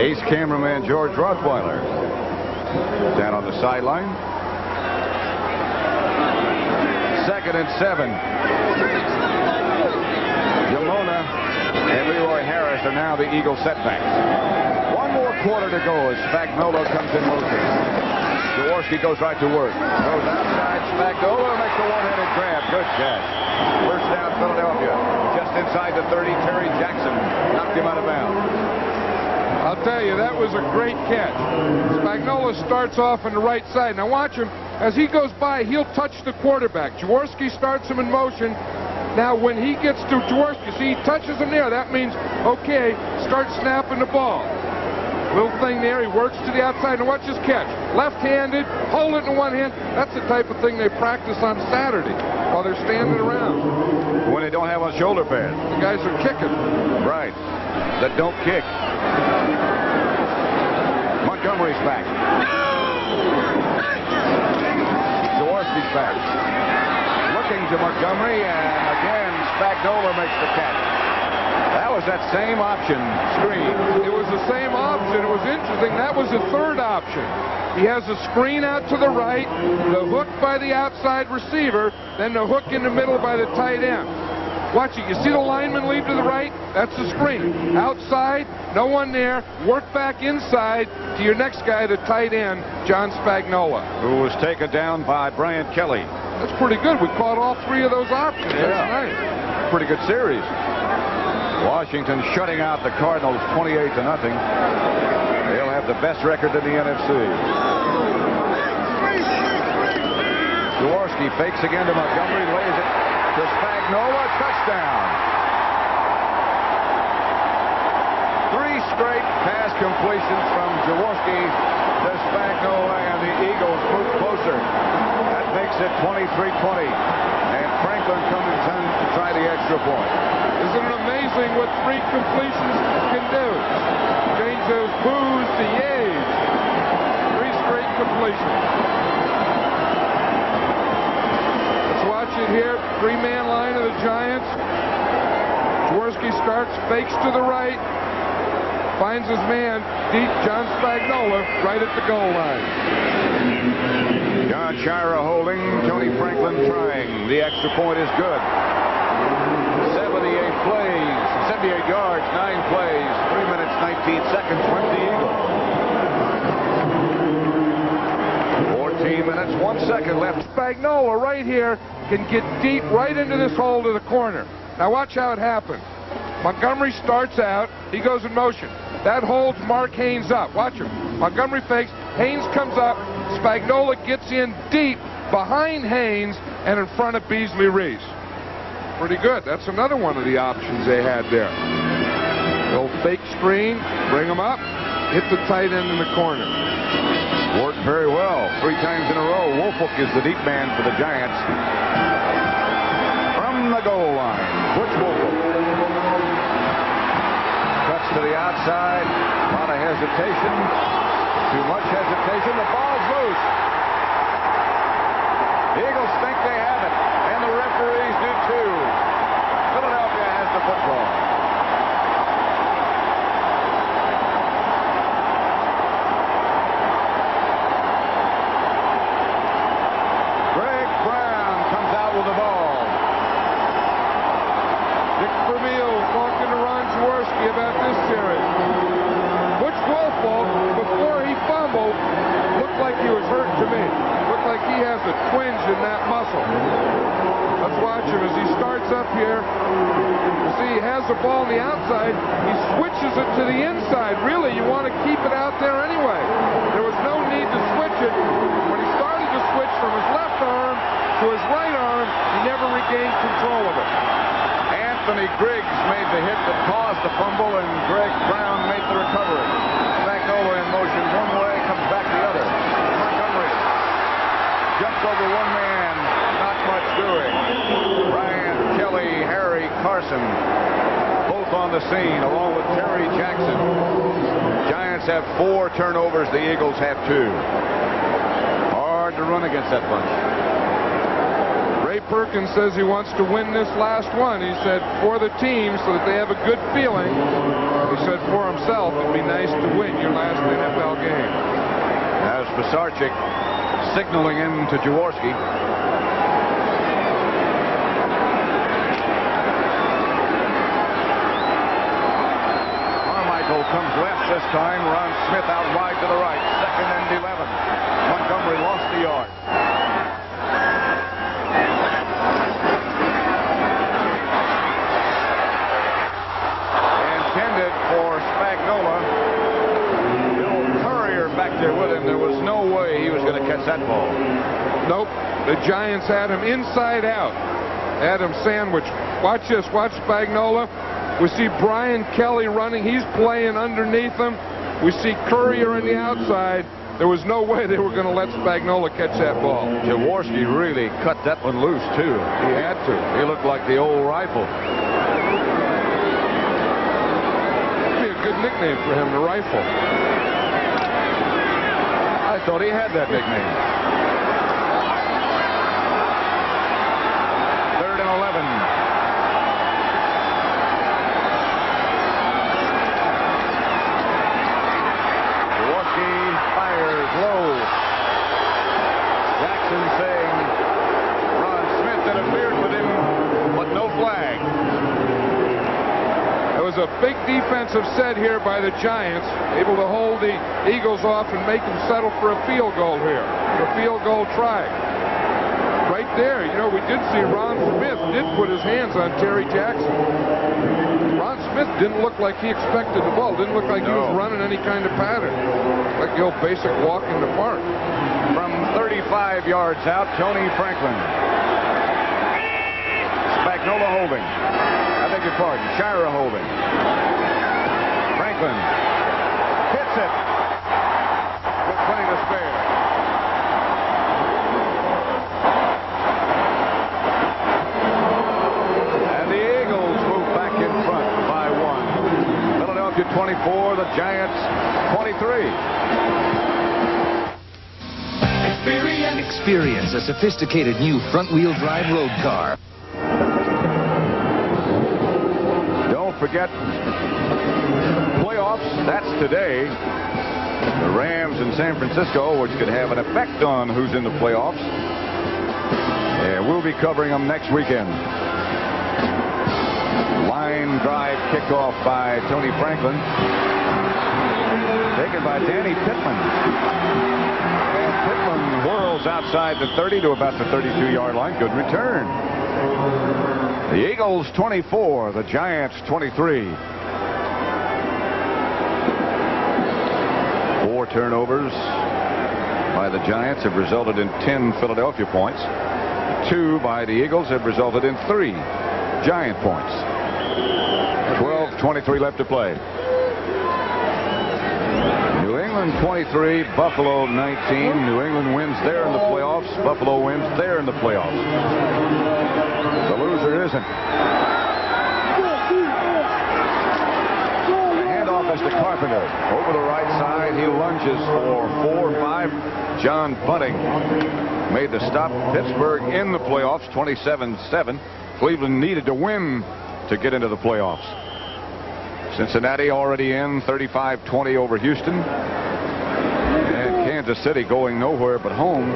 Ace cameraman George Rottweiler down on the sideline. 2nd and 7. Yamona and Leroy Harris are now the Eagle setbacks. 1 more quarter to go as Spagnuolo comes in motion. Jaworski goes right to work. Goes outside. Spagnuolo makes a one-handed grab. Good catch. First down, Philadelphia. Just inside the 30, Terry Jackson knocked him out of bounds. I'll tell you, that was a great catch. Spagnuolo starts off on the right side. Now watch him. As he goes by, he'll touch the quarterback. Jaworski starts him in motion. Now when he gets to Jaworski, see, he touches him there. That means, okay, start snapping the ball. Little thing there. He works to the outside. And watch his catch. Left-handed, hold it in one hand. That's the type of thing they practice on Saturday while they're standing around. When they don't have on shoulder pads. The guys are kicking. Right. That don't kick. Montgomery's back. Jaworski's back. Looking to Montgomery, and again, Spagnuolo makes the catch. That was that same option screen. It was the same option. It was interesting. That was the third option. He has a screen out to the right, the hook by the outside receiver, then the hook in the middle by the tight end. Watch it. You see the lineman leave to the right? That's the screen. Outside, no one there. Work back inside to your next guy, the tight end, John Spagnola. Who was taken down by Brian Kelly. That's pretty good. We caught all three of those options. Yeah. That's nice. Pretty good series. Washington shutting out the Cardinals 28-0. They'll have the best record in the NFC. Jaworski fakes again to Montgomery, lays it to Spagnola, touchdown. 3 straight pass completions from Jaworski to Spagnola, and the Eagles move closer. That makes it 23-20. And Franklin comes in time to try the extra point. Isn't it amazing what 3 completions can do? Change those boos to yays. 3 straight completions. Let's watch it here. 3-man line of the Giants. Jaworski starts, fakes to the right, finds his man, deep John Spagnola, right at the goal line. John Shira holding, Tony Franklin trying. The extra point is good. 78 plays, 78 yards, 9 plays, 3 minutes, 19 seconds went the Eagles. 14 minutes, 1 second left. Spagnola right here can get deep right into this hole to the corner. Now watch how it happens. Montgomery starts out, he goes in motion. That holds Mark Haynes up. Watch him. Montgomery fakes, Haynes comes up, Spagnola gets in deep behind Haynes and in front of Beasley Reese. Pretty good. That's another one of the options they had there. Little fake screen, bring them up, hit the tight end in the corner. Worked very well 3 times in a row. Woolfolk is the deep man for the Giants. From the goal line, Butch Woolfolk. Cuts to the outside. A lot of hesitation. Too much hesitation. The ball's loose. The Eagles think they have it, and the referees do too. Philadelphia has the football. Greg Brown comes out with the ball. Dick Vermeil talking to Ron Jaworski about this series. Butch Woolfolk, before he fumbled, looked like he was hurt to me. Looked like he has a twinge in that muscle. Let's watch him as he starts up here. You see he has the ball on the outside. He switches it to the inside. Really, you want to keep it out there anyway. There was no need to switch it. When he started to switch from his left arm to his right arm, he never regained control of it. Anthony Griggs made the hit that caused the fumble, and Greg Brown made the recovery. Spagnola in motion one way, comes back the other. Montgomery jumps over one man, not much doing. Brian Kelly, Harry Carson, both on the scene, along with Terry Jackson. Giants have 4 turnovers, the Eagles have 2. Hard to run against that bunch. Ray Perkins says he wants to win this last one. He said for the team so that they have a good feeling. He said for himself it'd be nice to win your last NFL game. As Pisarcik signaling him to Jaworski. Carmichael comes left this time. Ron Smith out wide to the right. 2nd and 11. Montgomery lost the yard. For Spagnola. Bill Courier back there with him. There was no way he was going to catch that ball. Nope. The Giants had him inside out. Had him sandwiched. Watch this. Watch Spagnola. We see Brian Kelly running. He's playing underneath him. We see Courier on the outside. There was no way they were going to let Spagnola catch that ball. Jaworski really cut that one loose, too. He had to. He looked like the old rifle. Good nickname for him, the Rifle. I thought he had that nickname. 3rd and 11. Jaworski fires low. Jackson saying Ron Smith interfered with him, but no flag. big defensive set here by the Giants, able to hold the Eagles off and make them settle for a field goal here. A field goal try. Right there, you know, we did see Ron Smith did put his hands on Terry Jackson. Ron Smith didn't look like he expected the ball. Didn't look like he was running any kind of pattern. Like the old basic walk in the park. From 35 yards out, Tony Franklin. Spagnola holding. I beg your pardon. Shira holding. Franklin hits it with plenty to spare. And the Eagles move back in front by 1. Philadelphia 24, the Giants 23. Experience a sophisticated new front-wheel drive road car. Don't forget, playoffs, that's today. The Rams in San Francisco, which could have an effect on who's in the playoffs. And we'll be covering them next weekend. Line drive kickoff by Tony Franklin. Taken by Danny Pittman. Pittman whirls outside the 30 to about the 32-yard line. Good return. The Eagles 24, the Giants 23. 4 turnovers by the Giants have resulted in 10 Philadelphia points. 2 by the Eagles have resulted in 3 Giant points. 12:23 left to play. 23, Buffalo 19. New England wins there in the playoffs. Buffalo wins there in the playoffs. The loser isn't. The handoff is to Carpenter. Over the right side, he lunges for 4-5. John Bunting made the stop. Pittsburgh in the playoffs, 27-7. Cleveland needed to win to get into the playoffs. Cincinnati already in, 35-20 over Houston. And Kansas City going nowhere but home,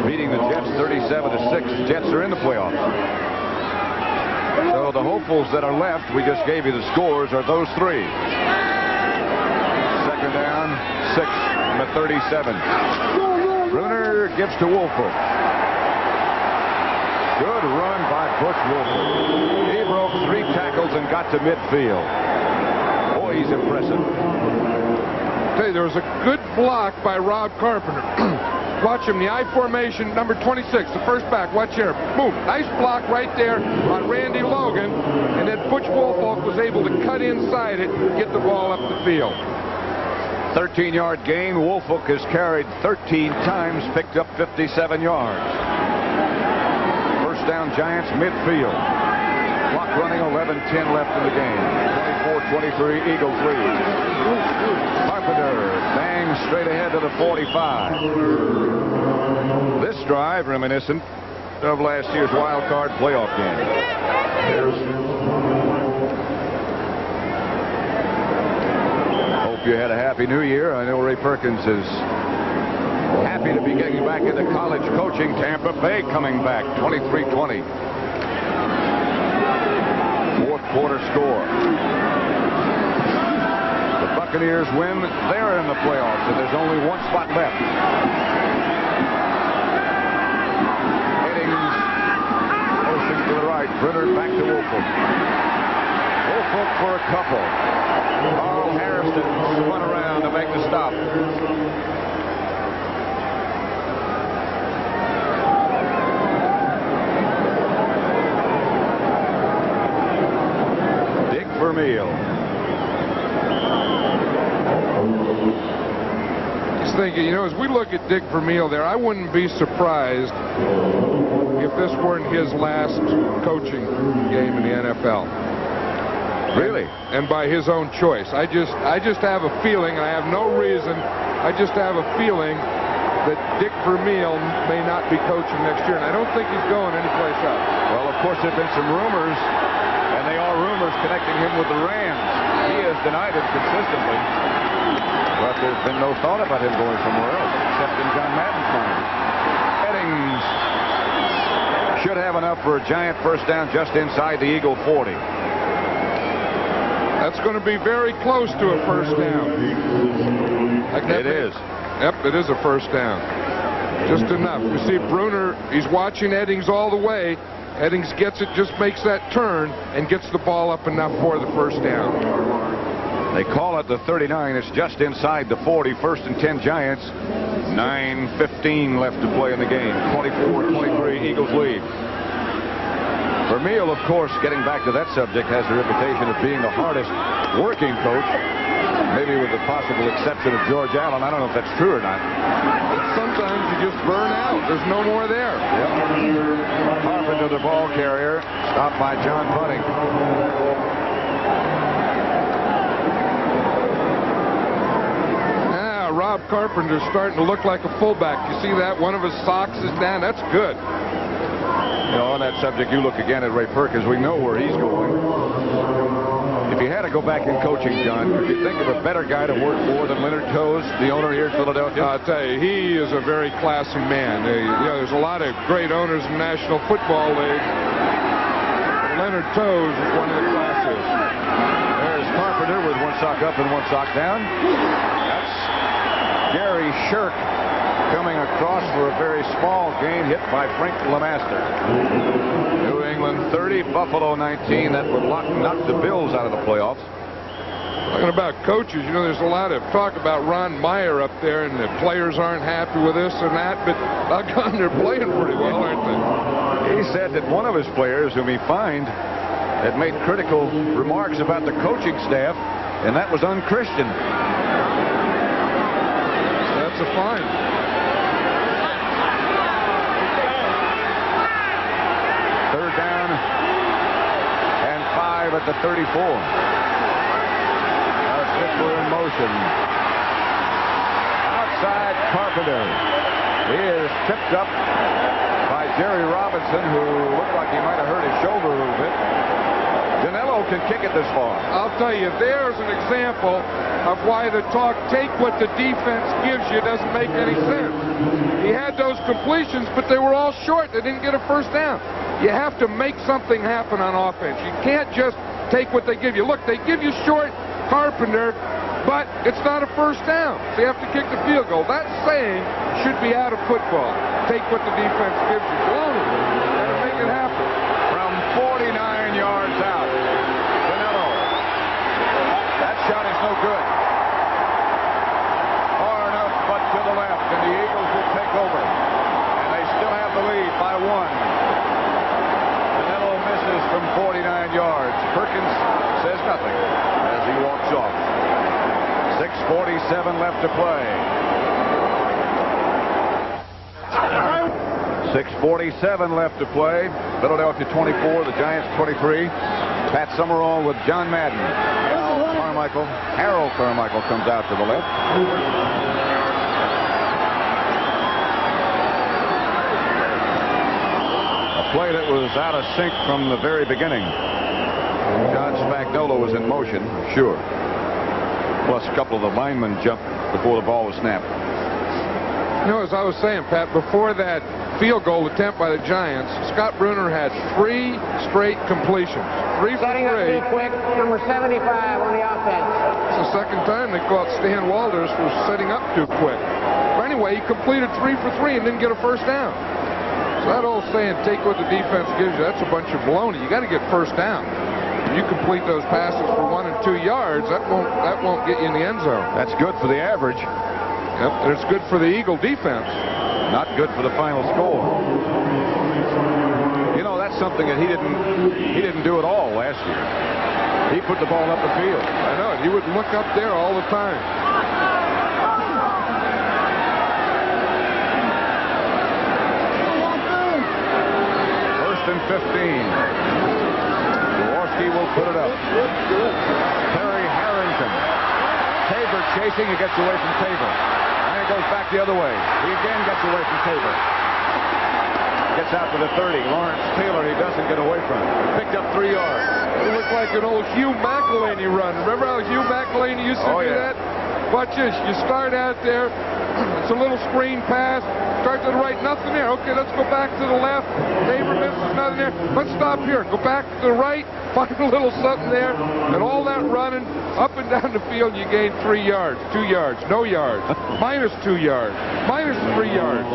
beating the Jets 37-6. Jets are in the playoffs. So the hopefuls that are left, we just gave you the scores, are those 3. Second down, 6 from the 37. Bruner gives to Woolfolk. Good run by Butch Woolfolk. He broke 3 tackles and got to midfield. Boy, he's impressive. Hey, there was a good block by Rob Carpenter. Watch him, the I formation, number 26, the first back. Watch here. Boom. Nice block right there on Randy Logan. And then Butch Woolfolk was able to cut inside it and get the ball up the field. 13-yard gain. Woolfolk has carried 13 times, picked up 57 yards. First down, Giants midfield. Clock running, 11:10 left in the game. 24-23, Eagles lead. Carpenter bangs straight ahead to the 45. This drive reminiscent of last year's wild card playoff game. Hope you had a happy new year. I know Ray Perkins is happy to be getting back into college coaching. Tampa Bay coming back, 23-20. Fourth quarter score. The Buccaneers win. They're in the playoffs, and there's only one spot left. Headings motion to the right. Brenner back to Woolfolk. Woolfolk for a couple. Carl Harrison spun around to make the stop. Vermeil. Just thinking, you know, as we look at Dick Vermeil there, I wouldn't be surprised if this weren't his last coaching game in the NFL. Really? And by his own choice. I just have a feeling, and I have no reason, I just have a feeling that Dick Vermeil may not be coaching next year, and I don't think he's going anyplace else. Well, of course, there have been some rumors. And they are rumors connecting him with the Rams. He has denied it consistently. But there's been no thought about him going somewhere else, except in John Madden's mind. Headings should have enough for a Giant first down just inside the Eagle 40. That's going to be very close to a first down. It is. Yep, it is a first down. Just enough. You see Bruner, he's watching Eddings all the way. Eddings gets it, just makes that turn, and gets the ball up enough for the first down. They call it the 39. It's just inside the 40. First and 10 Giants. 9:15 left to play in the game. 24-23, Eagles lead. Vermeil, of course, getting back to that subject, has the reputation of being the hardest working coach, maybe with the possible exception of George Allen. I don't know if that's true or not. Sometimes you just burn out. There's no more there. Yep. Carpenter, the ball carrier, stopped by John Bunting. Rob Carpenter's starting to look like a fullback. You see that? One of his socks is down. That's good. You know, on that subject, you look again at Ray Perkins. We know where he's going. If you had to go back in coaching, John, could you think of a better guy to work for than Leonard Toews, the owner here in Philadelphia? I'll tell you, he is a very classy man. There's a lot of great owners in the National Football League. Leonard Toews is one of the classiest. There's Carpenter with one sock up and one sock down. That's Gary Shirk coming across for a very small gain, hit by Frank Lemaster. New England 30, Buffalo 19. That would knock the Bills out of the playoffs. Talking about coaches, there's a lot of talk about Ron Meyer up there, and the players aren't happy with this and that, but doggone, they're playing pretty well, aren't they? He said that one of his players, whom he fined, had made critical remarks about the coaching staff, and that was unchristian. That's a fine. Third down and 5 at the 34. Fitzler in motion. Outside Carpenter. He is tripped up by Jerry Robinson, who looked like he might have hurt his shoulder a little bit. Danilo can kick it this far. I'll tell you, there's an example of why the talk, take what the defense gives you, doesn't make any sense. He had those completions, but they were all short. They didn't get a first down. You have to make something happen on offense. You can't just take what they give you. Look, they give you short Carpenter, but it's not a first down. So you have to kick the field goal. That saying should be out of football. Take what the defense gives you. Blown it. Make it happen. From 49 yards out, Danilo. That shot is no good. Far enough, but to the left, and the Eagles will take over. And they still have the lead by 1. Danilo misses from 49 yards. Perkins says nothing as he walks off. 6:47 left to play. 6:47 left to play. Philadelphia 24, the Giants 23. Pat Summerall with John Madden. Harold Carmichael comes out to the left. A play that was out of sync from the very beginning. John Spagnuolo was in motion, sure. Plus a couple of the linemen jumped before the ball was snapped. As I was saying, Pat, before that field goal attempt by the Giants, Scott Bruner had 3 straight completions. 3 for 3. Setting up too quick, number 75 on the offense. It's the second time they caught Stan Walters for setting up too quick. But anyway, he completed 3 for 3 and didn't get a first down. So that old saying, take what the defense gives you, that's a bunch of baloney. You got to get first down. If you complete those passes for 1 and 2 yards, that won't get you in the end zone. That's good for the average. Yep, and it's good for the Eagle defense. Not good for the final score. That's something that he didn't do at all last year. He put the ball up the field. I know it. He would look up there all the time. First and 15. Jaworski will put it up. Terry Harrington. Tabor chasing. He gets away from Tabor. And it goes back the other way. He again gets away from Tabor. Gets out to the 30. Lawrence Taylor, he doesn't get away from it. Picked up 3 yards. It looked like an old Hugh McElhaney run. Remember how Hugh McElhaney used to do that? Watch this. You start out there. It's a little screen pass. Start to the right, nothing there. Okay, let's go back to the left. Neighbor misses, nothing there. Let's stop here. Go back to the right, find a little something there. And all that running up and down the field, you gain 3 yards, 2 yards, no yards, minus 2 yards, minus 3 yards.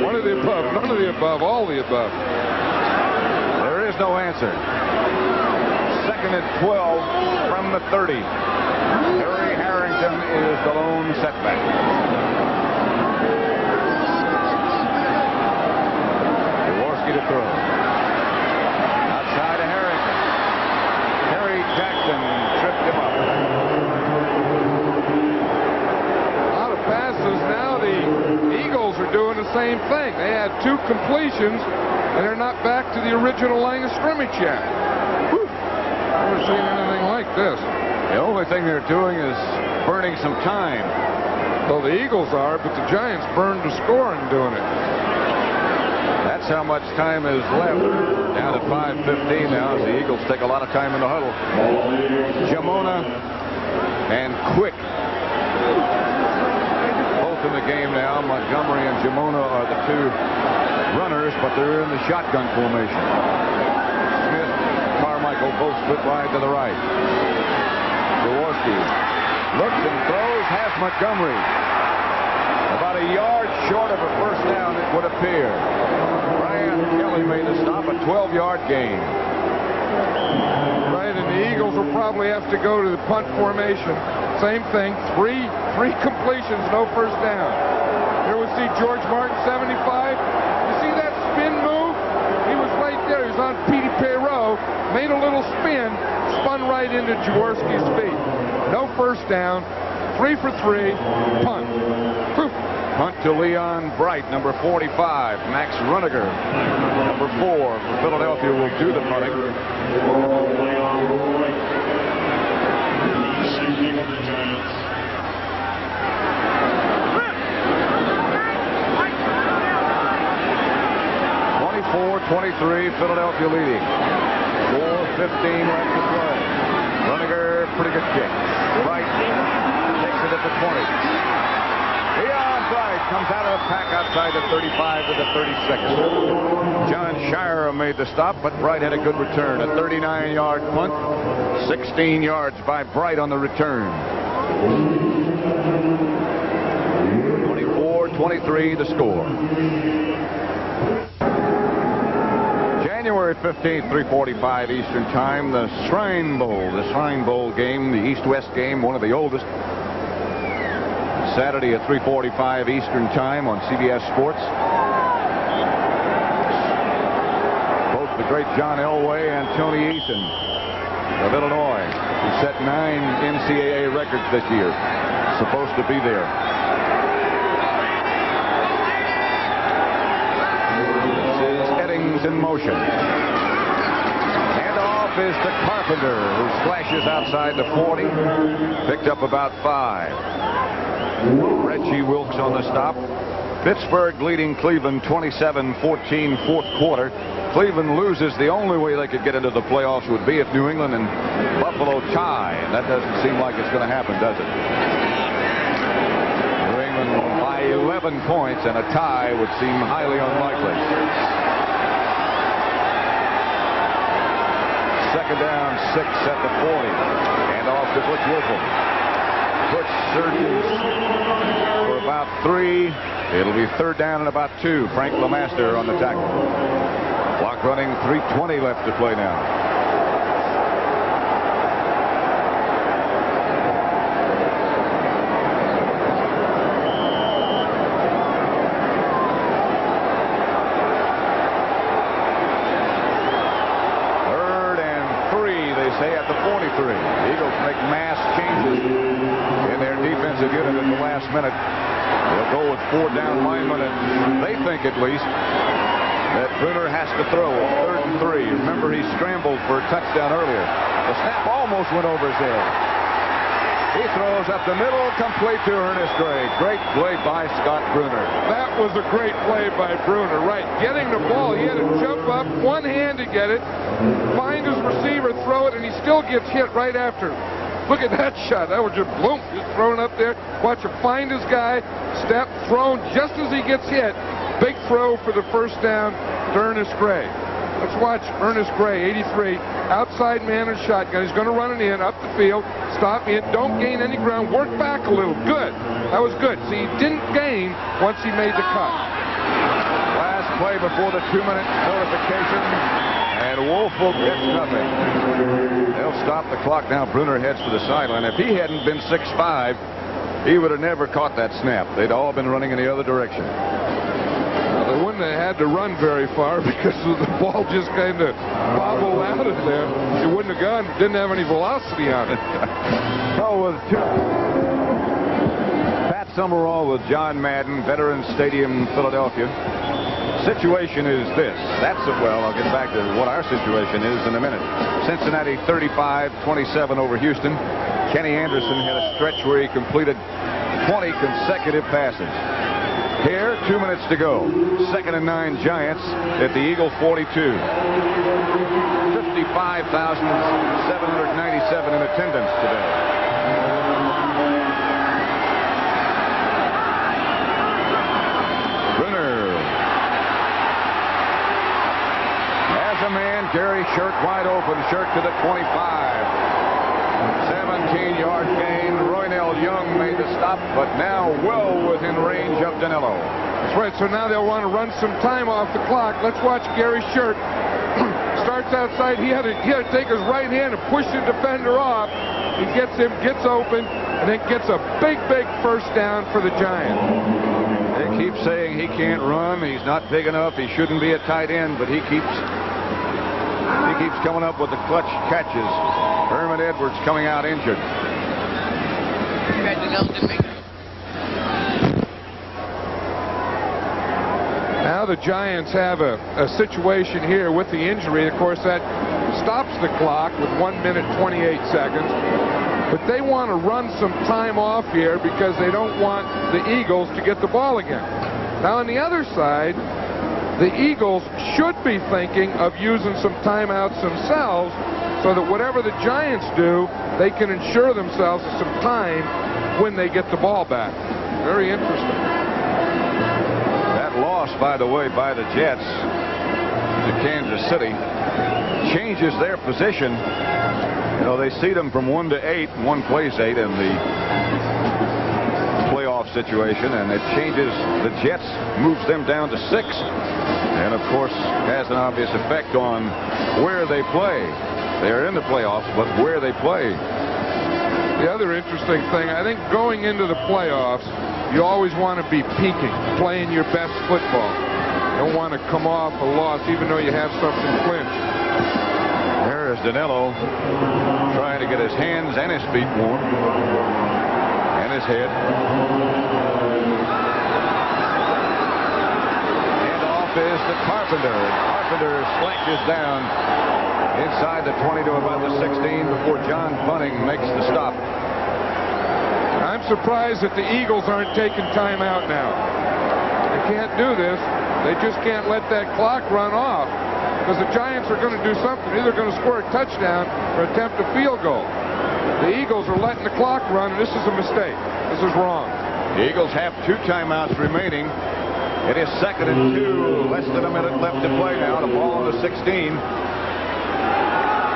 One of the above, none of the above, all the above. There is no answer. 2nd and 12 from the 30. Harry Harrington is the lone setback. Jaworski to throw. Outside to Harrington. Harry Jackson tripped him up. A lot of passes. Now the Eagles are doing the same thing. They had 2 completions, and they're not back to the original line of scrimmage yet. Whew. Never seen anything like this. The only thing they're doing is burning some time. Well, the Eagles are, but the Giants burned the score in doing it. That's how much time is left. Down to 5:15 now as the Eagles take a lot of time in the huddle. Jamona and Quick both in the game now. Montgomery and Jamona are the 2 runners, but they're in the shotgun formation. Smith, Carmichael both split wide to the right. Jaworski looks and throws, has Montgomery. About a yard short of a first down, it would appear. Brian Kelly made the stop, a 12-yard gain. Right, and the Eagles will probably have to go to the punt formation. Same thing, three completions, no first down. Here we see George Martin, 75. You see that spin move? He was right there. He was on Petey Perreault, made a little spin, spun right into Jaworski's feet. No first down. 3 for 3. Punt. Poof. Punt to Leon Bright, number 45. Max Runiger, number 4 for Philadelphia, will do the punting. Philadelphia leading. 4:15 left to play. Runiger, pretty good kick. Bright takes it at the 20. Leon Bright comes out of the pack outside the 35 to the 36. John Shire made the stop, but Bright had a good return. A 39-yard punt. 16 yards by Bright on the return. 24-23 the score. January 15th, 3:45 Eastern Time, the Shrine Bowl game, the East-West game, one of the oldest. Saturday at 3:45 Eastern Time on CBS Sports. Both the great John Elway and Tony Eason of Illinois, who set 9 NCAA records this year, supposed to be there. In motion. Handoff is to Carpenter, who splashes outside the 40. Picked up about 5. Reggie Wilkes on the stop. Pittsburgh leading Cleveland 27-14 fourth quarter. Cleveland loses. The only way they could get into the playoffs would be if New England and Buffalo tie, and that doesn't seem like it's going to happen, does it? New England by 11 points, and a tie would seem highly unlikely. Second down, 6 at the 40. And off to Butch Wilson. Butch surges for about 3. It'll be third down and about 2. Frank LeMaster on the tackle. Clock running, 3:20 left to play now. At the 43. The Eagles make mass changes in their defensive unit at the last minute. They'll go with 4 down linemen, and they think at least that Bruner has to throw. 3rd and 3. Remember, he scrambled for a touchdown earlier. The snap almost went over his head. He throws up the middle, complete to Ernest Gray. Great play by Scott Bruner. That was a great play by Bruner, right. Getting the ball, he had to jump up, one hand to get it, find his receiver, throw it, and he still gets hit right after. Look at that shot. That was just boom, just thrown up there. Watch him find his guy, step, thrown just as he gets hit. Big throw for the first down to Ernest Gray. Let's watch Ernest Gray, 83, outside man and shotgun. He's going to run it in, up the field, stop in, don't gain any ground, work back a little. Good. That was good. See, he didn't gain once he made the cut. Last play before the 2-minute notification, and Woolfolk gets nothing. They'll stop the clock now. Bruner heads for the sideline. If he hadn't been 6'5", he would have never caught that snap. They'd all been running in the other direction. They wouldn't have had to run very far because the ball just kind of bobbled out of there. It wouldn't have gone. Didn't have any velocity on it. So with Pat Summerall with John Madden, Veterans Stadium, Philadelphia. Situation is this. Well, I'll get back to what our situation is in a minute. Cincinnati 35-27 over Houston. Kenny Anderson had a stretch where he completed 20 consecutive passes. Here, 2 minutes to go. 2nd and 9 Giants at the Eagle 42. 55,797 in attendance today. Bruner has a man. Gary Shirk wide open. Shirk to the 25. 17-yard gain. Roynell Young made the stop, but now well within range of Danilo. That's right. So now they'll want to run some time off the clock. Let's watch Gary Shirk. Starts outside. He had to take his right hand and push the defender off. He gets him, gets open, and then gets a big first down for the Giants. They keep saying he can't run. He's not big enough. He shouldn't be a tight end, but he keeps coming up with the clutch catches. Herman Edwards coming out injured. Now the Giants have a situation here with the injury. Of course, that stops the clock with 1 minute 28 seconds. But they want to run some time off here because they don't want the Eagles to get the ball again. Now on the other side, the Eagles should be thinking of using some timeouts themselves so that whatever the Giants do, they can ensure themselves some time when they get the ball back. Very interesting. That loss, by the way, by the Jets to Kansas City changes their position. You know, they seed them from 1 to 8. One plays 8 in the playoff situation, and it changes the Jets, moves them down to 6, and of course has an obvious effect on where they play. They're in the playoffs, but where they play. The other interesting thing, I think going into the playoffs, you always want to be peaking, playing your best football. You don't want to come off a loss even though you have something clinched. There is Danilo trying to get his hands and his feet warm and his head. And off is the Carpenter. Carpenter slashes down inside the 20 to about the 16 before John Bunting makes the stop. I'm surprised that the Eagles aren't taking time out now. They can't do this. They just can't let that clock run off because the Giants are going to do something. Either going to score a touchdown or attempt a field goal. The Eagles are letting the clock run, and this is a mistake. This is wrong. The Eagles have 2 timeouts remaining. It is 2nd and 2. Less than a minute left to play now. The ball on the 16.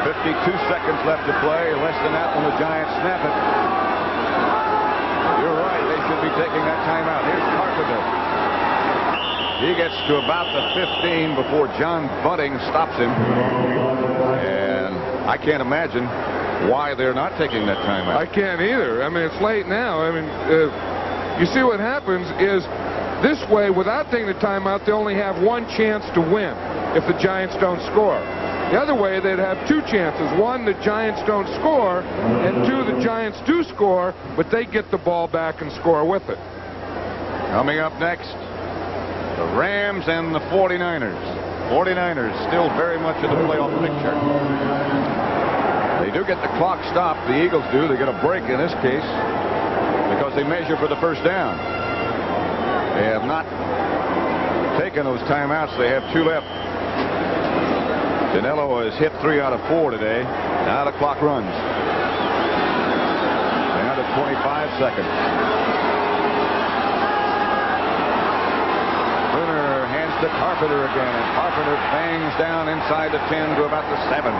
52 seconds left to play. Less than that when the Giants snap it. You're right. They should be taking that timeout. Here's Carpenter. He gets to about the 15 before John Bunting stops him. And I can't imagine why they're not taking that timeout. I can't either. I mean, it's late now. I mean, you see what happens is this way, without taking the timeout, they only have 1 chance to win if the Giants don't score. The other way, they'd have 2 chances. 1, the Giants don't score, and 2, the Giants do score, but they get the ball back and score with it. Coming up next, the Rams and the 49ers. 49ers still very much in the playoff picture. They do get the clock stopped. The Eagles do. They get a break in this case because they measure for the first down. They have not taken those timeouts. They have 2 left. Danilo has hit 3 out of 4 today. Now the clock runs. 25 seconds. Bruner hands to Carpenter again, and Carpenter bangs down inside the 10 to about the 7.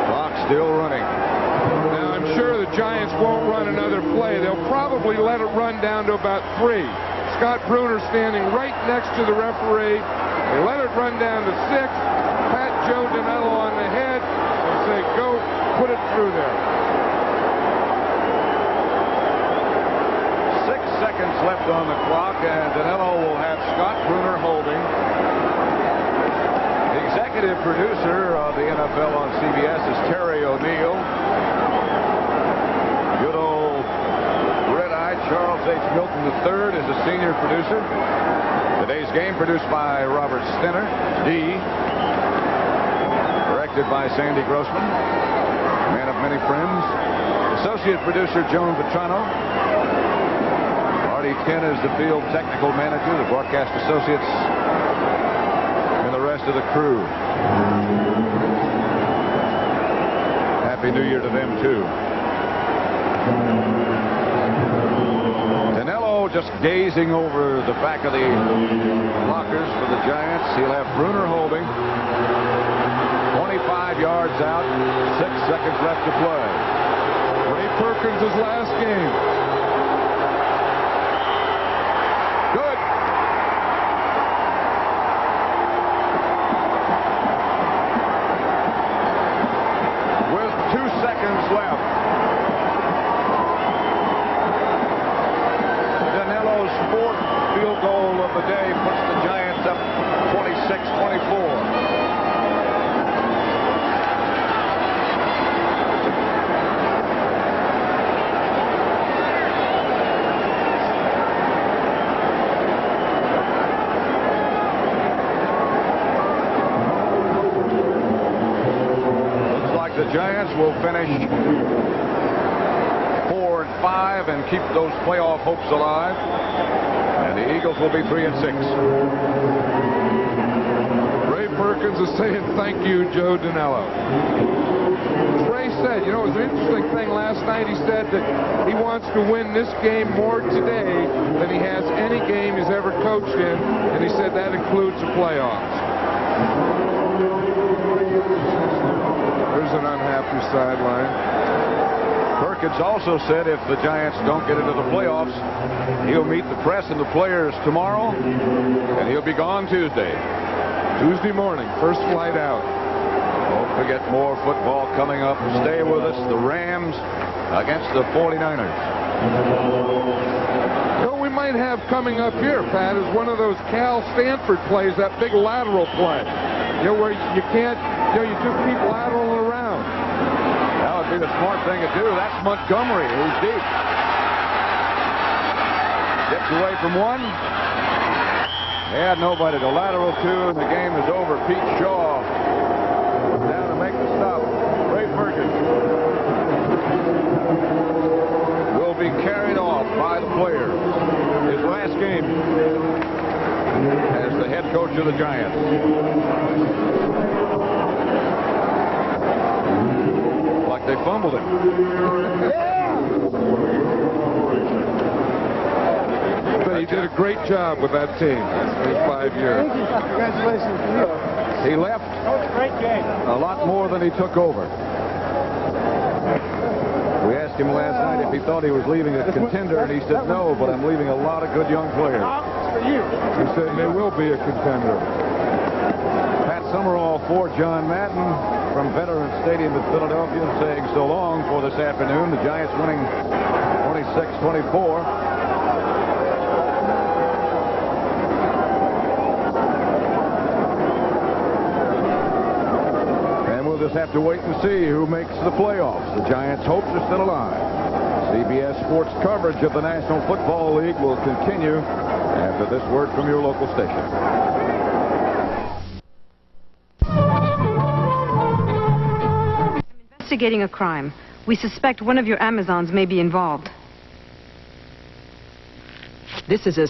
Clock still running. Now, I'm sure the Giants won't run another play. They'll probably let it run down to about 3. Scott Bruner standing right next to the referee. They let it run down to 6. Pat Joe Dinello on the head and say, go, put it through there. 6 seconds left on the clock, and Dinello will have Scott Bruner holding. The executive producer of the NFL on CBS is Terry O'Neill. Good old red-eyed Charles H. Milton III is the senior producer. Today's game produced by Robert Stenner, D. Directed by Sandy Grossman, man of many friends. Associate producer Joan Vetrano. Marty Ken is the field technical manager, the broadcast associates, and the rest of the crew. Happy New Year to them, too. Dinello just gazing over the back of the lockers for the Giants. He'll have Bruner holding. 25 yards out, 6 seconds left to play. Ray Perkins' last game. Good. With 2 seconds left. Dinello's 4th field goal of the day puts the Giants up 26-24. The Giants will finish 4-5 and keep those playoff hopes alive. And the Eagles will be 3-6. Ray Perkins is saying thank you, Joe Dinello. As Ray said, you know, it was an interesting thing last night. He said that he wants to win this game more today than he has any game he's ever coached in. And he said that includes the playoffs. There's an unhappy sideline. Perkins also said if the Giants don't get into the playoffs, he'll meet the press and the players tomorrow, and he'll be gone Tuesday. Tuesday morning, first flight out. Don't forget more football coming up. Stay with us. The Rams against the 49ers. What we might have coming up here, Pat, is one of those Cal Stanford plays, that big lateral play. You know, where you can't, you know, you just keep lateraling around. That would be the smart thing to do. That's Montgomery, who's deep. Gets away from one. They had nobody to lateral to, and the game is over. Pete Shaw down to make the stop. Ray Perkins will be carried off by the players. His last game as the head coach of the Giants. Like they fumbled it. But he did a great job with that team in 5 years. Congratulations to you. He left Great game. a lot more than he took over. We asked him last night if he thought he was leaving a contender, and he said no, but I'm leaving a lot of good young players. He said they will be a contender. Pat Summerall for John Madden from Veterans Stadium in Philadelphia, saying so long for this afternoon. The Giants winning 26-24. Just have to wait and see who makes the playoffs. The Giants' hopes are still alive. CBS Sports coverage of the National Football League will continue after this word from your local station. I'm investigating a crime. We suspect one of your Amazons may be involved. This is a